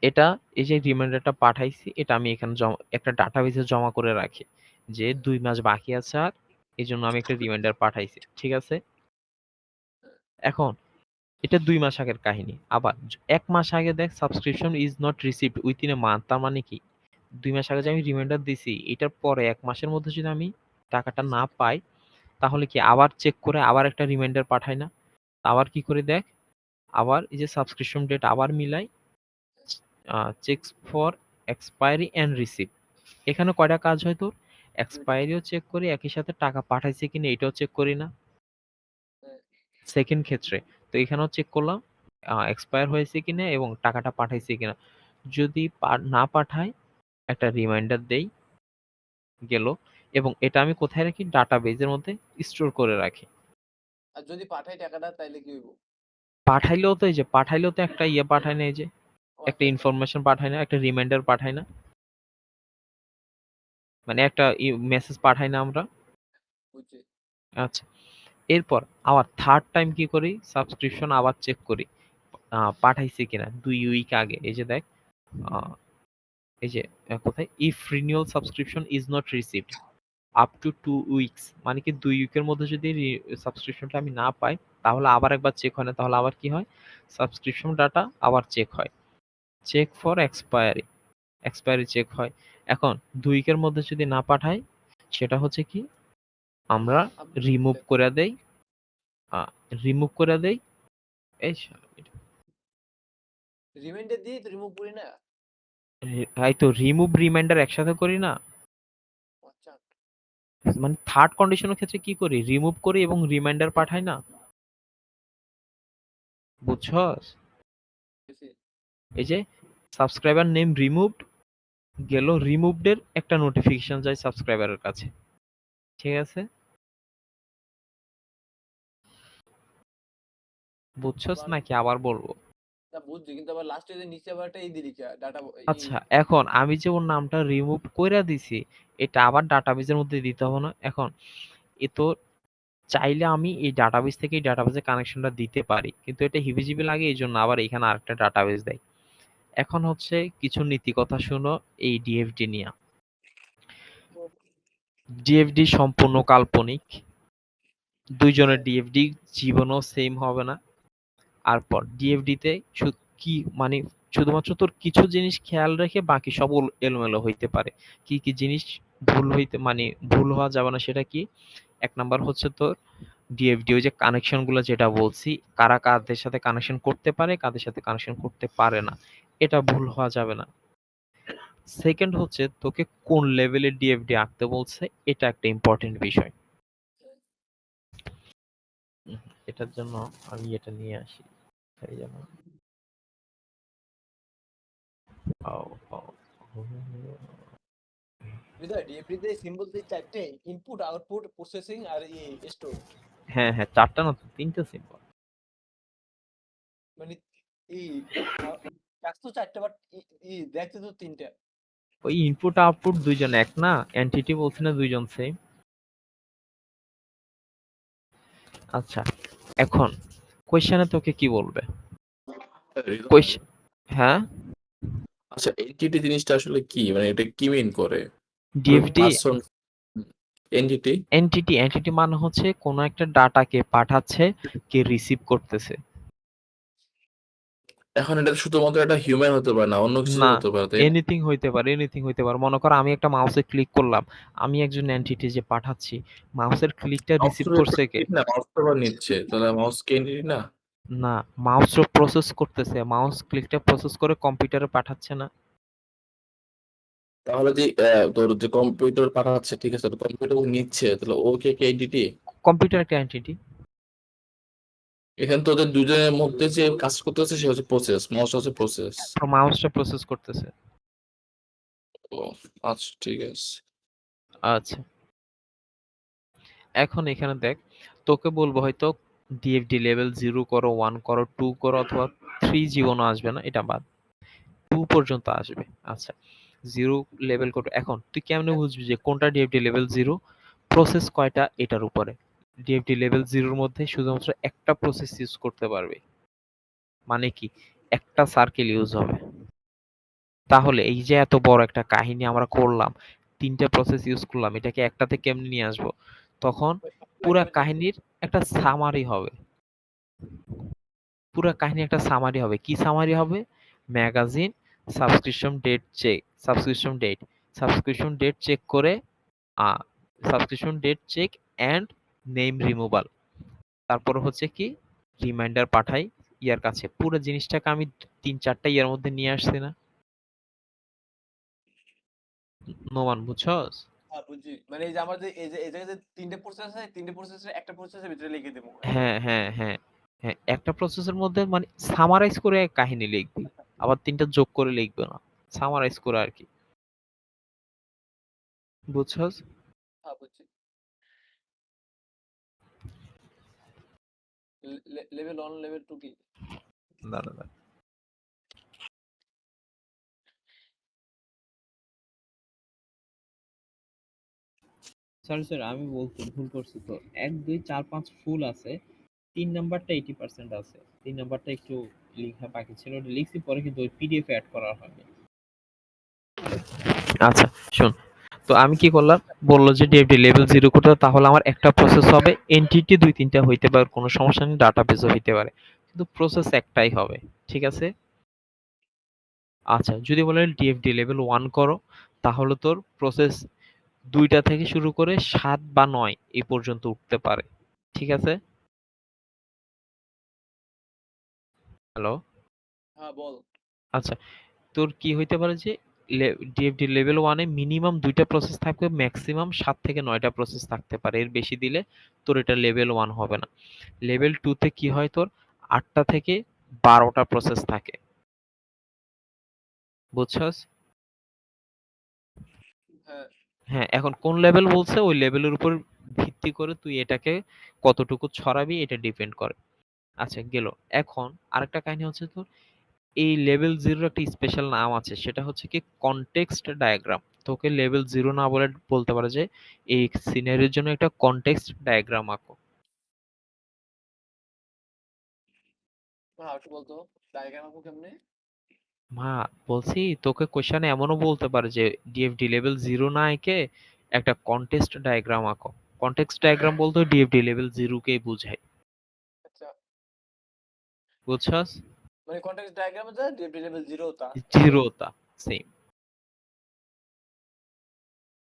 এটা, এই যে রিমাইন্ডারটা পাঠাইছি, এটা আমি এখানে একটা ডাটাবেসে জমা করে রাখি যে 2 মাস বাকি আছে আর, এজন্য আমি একটা রিমাইন্ডার পাঠাইছি, ঠিক আছে? এখন এটা 2 মাস আগের কাহিনী। আবার 1 মাস আগে দেখ, subscription is not received within a month. তার মানে কি? 2 মাস আগে যে আমি রিমাইন্ডার দিছি, এটার পরে 1 মাসের মধ্যে যদি আমি টাকাটা না পাই, তাহলে কি আবার চেক করে আবার একটা রিমাইন্ডার পাঠাই না? আবার কি করে দেখ, আবার এই যে সাবস্ক্রিপশন ডেট আবার মিলাই, checks for expiry and receive. এখানে কয়টা কাজ হয় তোর? এক্সপায়ারিও চেক করি, একই সাথে টাকা পাঠাইছে কিনা এটাও চেক করি না? হ্যাঁ, সেকেন্ড ক্ষেত্রে তো এখানেও চেক করলাম এক্সপায়ার হয়েছে কিনা এবং টাকাটা পাঠাইছে কিনা। যদি না পাঠায়, একটা রিমাইন্ডার দেই, গেল। এবং এটা আমি কোথায় রাখি? ডাটাবেজের মধ্যে স্টোর করে রাখি। আর যদি পাঠাই টাকাটা তাইলে কি হইব? পাঠাইলেও তো, এই যে পাঠাইলেও তো একটা ইয়ে পাঠায় না, এই যে ও একটা আচ্ছা, ইনফরমেশন পাঠায় না, একটা রিমাইন্ডার পাঠায় না, মানে একটা মেসেজ পাঠাই না আমরা? বুঝছি। আচ্ছা, এরপর আবার থার্ড টাইম কি করি? সাবস্ক্রিপশন আবার চেক করি পাঠাইছে কিনা 2 উইক আগে। এই যে দেখ, আহ, এই যে কোথায়, if renewal subscription is not received up to 2 weeks, মানে কি 2 উইকের মধ্যে যদি সাবস্ক্রিপশনটা আমি না পাই, তাহলে আবার একবার চেক হয় না, তাহলে আবার কি হয়? সাবস্ক্রিপশন ডাটা আবার চেক হয়, check for expiry, expiry check হয়। এখন 2 উইকের মধ্যে যদি না পাঠাই, সেটা হচ্ছে কি, আমরা রিমুভ করে দেই, রিমুভ করে দেই। এই রিমাইন্ডার দিয়ে তো রিমুভ করি না। এই তো রিমুভ রিমাইন্ডার একসাথে করি না? ও আচ্ছা, মানে থার্ড কন্ডিশনের ক্ষেত্রে কি করি? রিমুভ করি এবং রিমাইন্ডার পাঠাই না? বুঝছস? বুঝছি। এই যে সাবস্ক্রাইবার নেম রিমুভড, গেল রিমুভড এর একটা নোটিফিকেশন যায় সাবস্ক্রাইবারের কাছে, ঠিক আছে? বুঝছস আবার নাকি আবার বলবো? তা বুঝছি, কিন্তু আবার লাস্টে যে নিচে আবার একটা ই দিলি ডাটা আচ্ছা, এখন আমি যে ওর নামটা রিমুভ কইরা দিছি, এটা আবার ডাটাবেজের মধ্যে দিতে হবে না? এখন এ তো চাইলে আমি এই ডাটাবেজ থেকে এই ডাটাবেজে কানেকশনটা দিতে পারি, কিন্তু এটা হিবিজিবি লাগে, এই জন্য আবার এখানে আরেকটা ডাটাবেজ দেয়। এখন হচ্ছে কিছু নীতি কথা শুনো এই ডিএফডি নিয়ে। ডিএফডি সম্পূর্ণ কাল্পনিক, দুইজনের ডিএফডি জীবনও সেম হবে না। আর পর ডিএফডিতে কি মানে শুধুমাত্র তোর কিছু জিনিস খেয়াল রেখে বাকি সব এলোমেলো হইতে পারে। কি কি জিনিস ভুল হইতে, মানে ভুল হওয়া যাবে না, সেটা কি? এক নাম্বার হচ্ছে তোর ডিএফডি, ওই যে কানেকশন গুলো যেটা বলছি, কারা কাদের সাথে কানেকশন করতে পারে, কাদের সাথে কানেকশন করতে পারে না, এটা ভুল হওয়া যাবে না। সেকেন্ড হচ্ছে তোকে কোন লেভেলের ডিএফডি আঁকতে বলছে, এটা একটা ইম্পর্টেন্ট বিষয়। এটার জন্য আমি এটা নিয়ে আসি, এই জন্য ডিএফডি তে সিম্বল দিয়ে চারটে, ইনপুট, আউটপুট, প্রসেসিং আর স্টোর। হ্যাঁ হ্যাঁ, চারটা না তো, তিনটা সিম্বল। মানে এই কাজ তো চারটে, বাট দেখতে তো তিনটা। ওই ইনপুট আউটপুট দুইজন এক না, এন্টিটি বলছি না দুইজন সেম। আচ্ছা, এখন কোয়েশ্চেনে তোকে কি বলবে? কোয়েশ্চেন, হ্যাঁ, আচ্ছা, এনটিটি জিনিসটা আসলে কি, মানে এটা কি মিন করে? DFD person, entity. Entity, entity মানে হচ্ছে কোনো একটা ডাটাকে পাঠাচ্ছে, কে রিসিভ করতেছে। এখন এটা শুধুমাত্র একটা হিউম্যান হতে পারে না, অন্য কিছু না, হতে পারে, তাই না? এনিথিং হইতে পারে, এনিথিং হইতে পারে। মনে কর আমি একটা মাউসে ক্লিক করলাম, আমি একজন এন্টিটি যে পাঠাচ্ছি, মাউসের ক্লিকটা মাউস রিসিভ তো করছে কে? না, মাউস তো আবার নিচ্ছে, তাহলে মাউস কে এনটিটি না? না, মাউস প্রসেস করতেছে, মাউস ক্লিকটা প্রসেস করে কম্পিউটারে পাঠাচ্ছে না? তাহলে যে তোর যে কম্পিউটার পাঠাচ্ছে, ঠিক আছে, কম্পিউটার নিচ্ছে, তাহলে ও কে এন্টিটি? কম্পিউটার একটা এন্টিটি। এখানে তোদের দুজনের মধ্যে যে কাজ করতেছে সে হচ্ছে প্রসেস, মাউস হচ্ছে প্রসেস। মাউসটা প্রসেস করতেছে। ও আচ্ছা, ঠিক আছে। আচ্ছা, এখন এখানে দেখ, তোকে বলবো হয়তো ডিএফডি লেভেল 0 করো, 1 করো, 2 করো, অথবা 3 জীবনও আসবে না, এটা বাদ, 2 পর্যন্ত আসবে। আচ্ছা, 0 লেভেল করো। এখন তুই কেমনে বুঝবি যে কোনটা ডিএফডি লেভেল 0? প্রসেস কয়টা এটার উপরে। ডিএফডি লেভেল 0 এর মধ্যে শুধুমাত্র একটা প্রসেস ইউজ করতে পারবে। মানে কি, একটা সার্কেল ইউজ হবে। তাহলে এই যে এত বড় একটা কাহিনী আমরা করলাম, 3টা প্রসেস ইউজ করলাম, এটাকে একটাতে কেমনে নিয়ে আসবো? তখন পুরা কাহিনীর একটা সামারি হবে। পুরা কাহিনী একটা সামারি হবে। কি সামারি হবে? Magazine, subscription date check, subscription date check করে, uh subscription date check and name removal. তারপর হচ্ছে কি, রিমাইন্ডার পাঠাই ইয়ার কাছে। পুরো জিনিসটাকে আমি 3-4টা ইয়ার মধ্যে নিয়ে আসছি না? নোমান, বুঝছস? হ্যাঁ বুঝছি, মানে এই যে আমার যে এই জায়গায় যে 3টে প্রসেস আছে, 3টে প্রসেসের একটা প্রসেসের ভিতরে লিখে দেবো। হ্যাঁ, হ্যাঁ, হ্যাঁ, হ্যাঁ, একটা প্রসেসের মধ্যে মানে সামারাইজ করে কাহিনী লিখবি। আবার 3টা যোগ করে লিখবে না। সামারাইজ করে আরকি। বুঝছস? হ্যাঁ বুঝছি। লেভেল 1 লেভেল 2 কি? দাঁড়া, দাঁড়া। সরি, সরি, আমি বলতে ভুল করছি তো। 1, 2, 4, 5 ফুল আছে। 3 নাম্বারটা 80% আছে। 3 নাম্বারটা একটু লেখা বাকি ছিল। ওটা লিখছি পরে, কিন্তু ওই পিডিএফ এ এড করা হয়নি। আচ্ছা, শোন। তো আমি কি করলাম? বলল যে ডিএফডি লেভেল 0 করতে হবে, তাহলে আমার একটা প্রসেস হবে। এনটিটি 2-3টা হইতে পারে, কোনো সমস্যা নেই, ডাটাবেসও হইতে পারে। কিন্তু প্রসেস একটাই হবে। ঠিক আছে? আচ্ছা, যদি বলে ডিএফডি লেভেল 1 করো, তাহলে তোর প্রসেস 2টা থেকে শুরু করে 7 বা 9 এই পর্যন্ত উঠতে পারে। ঠিক আছে? হ্যালো? হ্যাঁ বল। আচ্ছা, তোর কি হইতে পারে যে ডিএফডি লেভেল 1 এ মিনিমাম 2টা প্রসেস থাকবে, ম্যাক্সিমাম 7 থেকে 9টা প্রসেস থাকতে পারে। এর বেশি দিলে তোর এটা লেভেল 1 হবে না। লেভেল 2 তে কি হয় তোর? 8টা থেকে 12টা প্রসেস থাকে। বুঝছস? হ্যাঁ হ্যাঁ, এখন কোন লেভেল বলছে ওই লেভেলের উপর ভিত্তি করে তুই এটাকে কতটুকু ছড়াবি এটা ডিপেন্ড করে। আচ্ছা, গেল। এখন আরেকটা কাহিনী হচ্ছে তোর, এই লেভেল 0 এর একটা স্পেশাল নাম আছে, সেটা হচ্ছে কি কনটেক্সট ডায়াগ্রাম। তোকে লেভেল 0 না বলে বলতে পারে যে এই সিনারির জন্য একটা কনটেক্সট ডায়াগ্রাম আঁকো। হ্যাঁ, একটু বলতো ডায়াগ্রাম আঁকবো কেমনে? মা, বলছি তোকে কোশ্চেনে এমনও বলতে পারে যে ডিএফডি লেভেল 0 না এঁকে একটা কনটেক্সট ডায়াগ্রাম আঁকো। কনটেক্সট ডায়াগ্রাম বলতে ডিএফডি লেভেল 0 কেই বোঝায়। আচ্ছা, বুঝছস? মানে কন্টেক্সট ডায়াগ্রামে যা ডিএফডি লেভেল 0 তা। 0 তা সেম।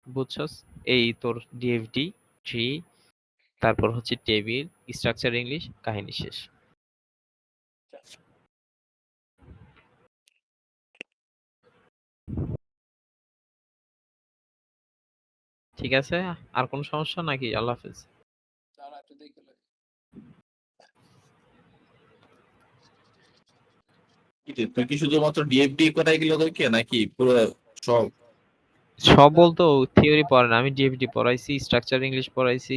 বুঝছস? এই তোর ডিএফডি, ট্রি, তারপর হচ্ছে টেবিল, স্ট্রাকচার ইংলিশ, কাহিনী শেষ। আচ্ছা। ঠিক আছে? আর কোনো সমস্যা নাকি? আল্লাহ হাফেজ। দাঁড়া একটু দেখে লই। তুই কি শুধুমাত্র ডিএফডি করাই গেল তোকে, নাকি পুরো সব? সব বলতো থিওরি পড়ে না, আমি ডিএফডি পড়াইছি, স্ট্রাকচার ইংলিশ পড়াইছি,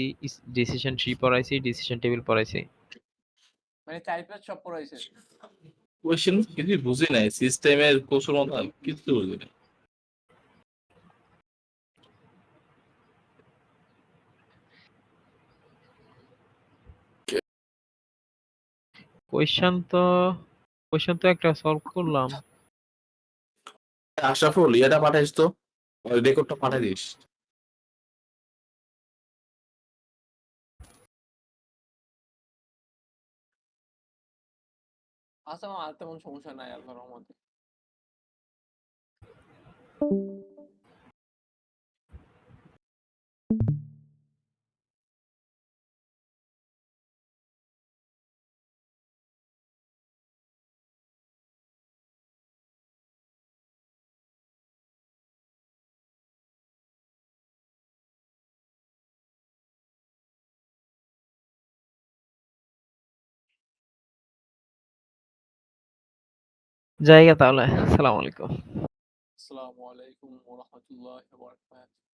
ডিসিশন ট্রি পড়াইছি, ডিসিশন টেবিল পড়াইছি। মানে 4-5 সব পড়াইছে। কোয়েশ্চেন কিছুই বুঝি নাই, সিস্টেমের কৌশল মতো কিছু বুঝি নাই। কোয়েশ্চেন তো একটা সলভ করলাম। আশরাফুল, ইয়েটা পাঠাইস তো, রেকর্ডটা পাঠাই দিস। আচ্ছা, আমার আর তেমন সমস্যা নাই আল্লাহর রহমতে। জায়গা তাহলে। আসসালামু আলাইকুম। আসসালামু আলাইকুম ওয়া রাহমাতুল্লাহি ওয়া বারাকাতুহু।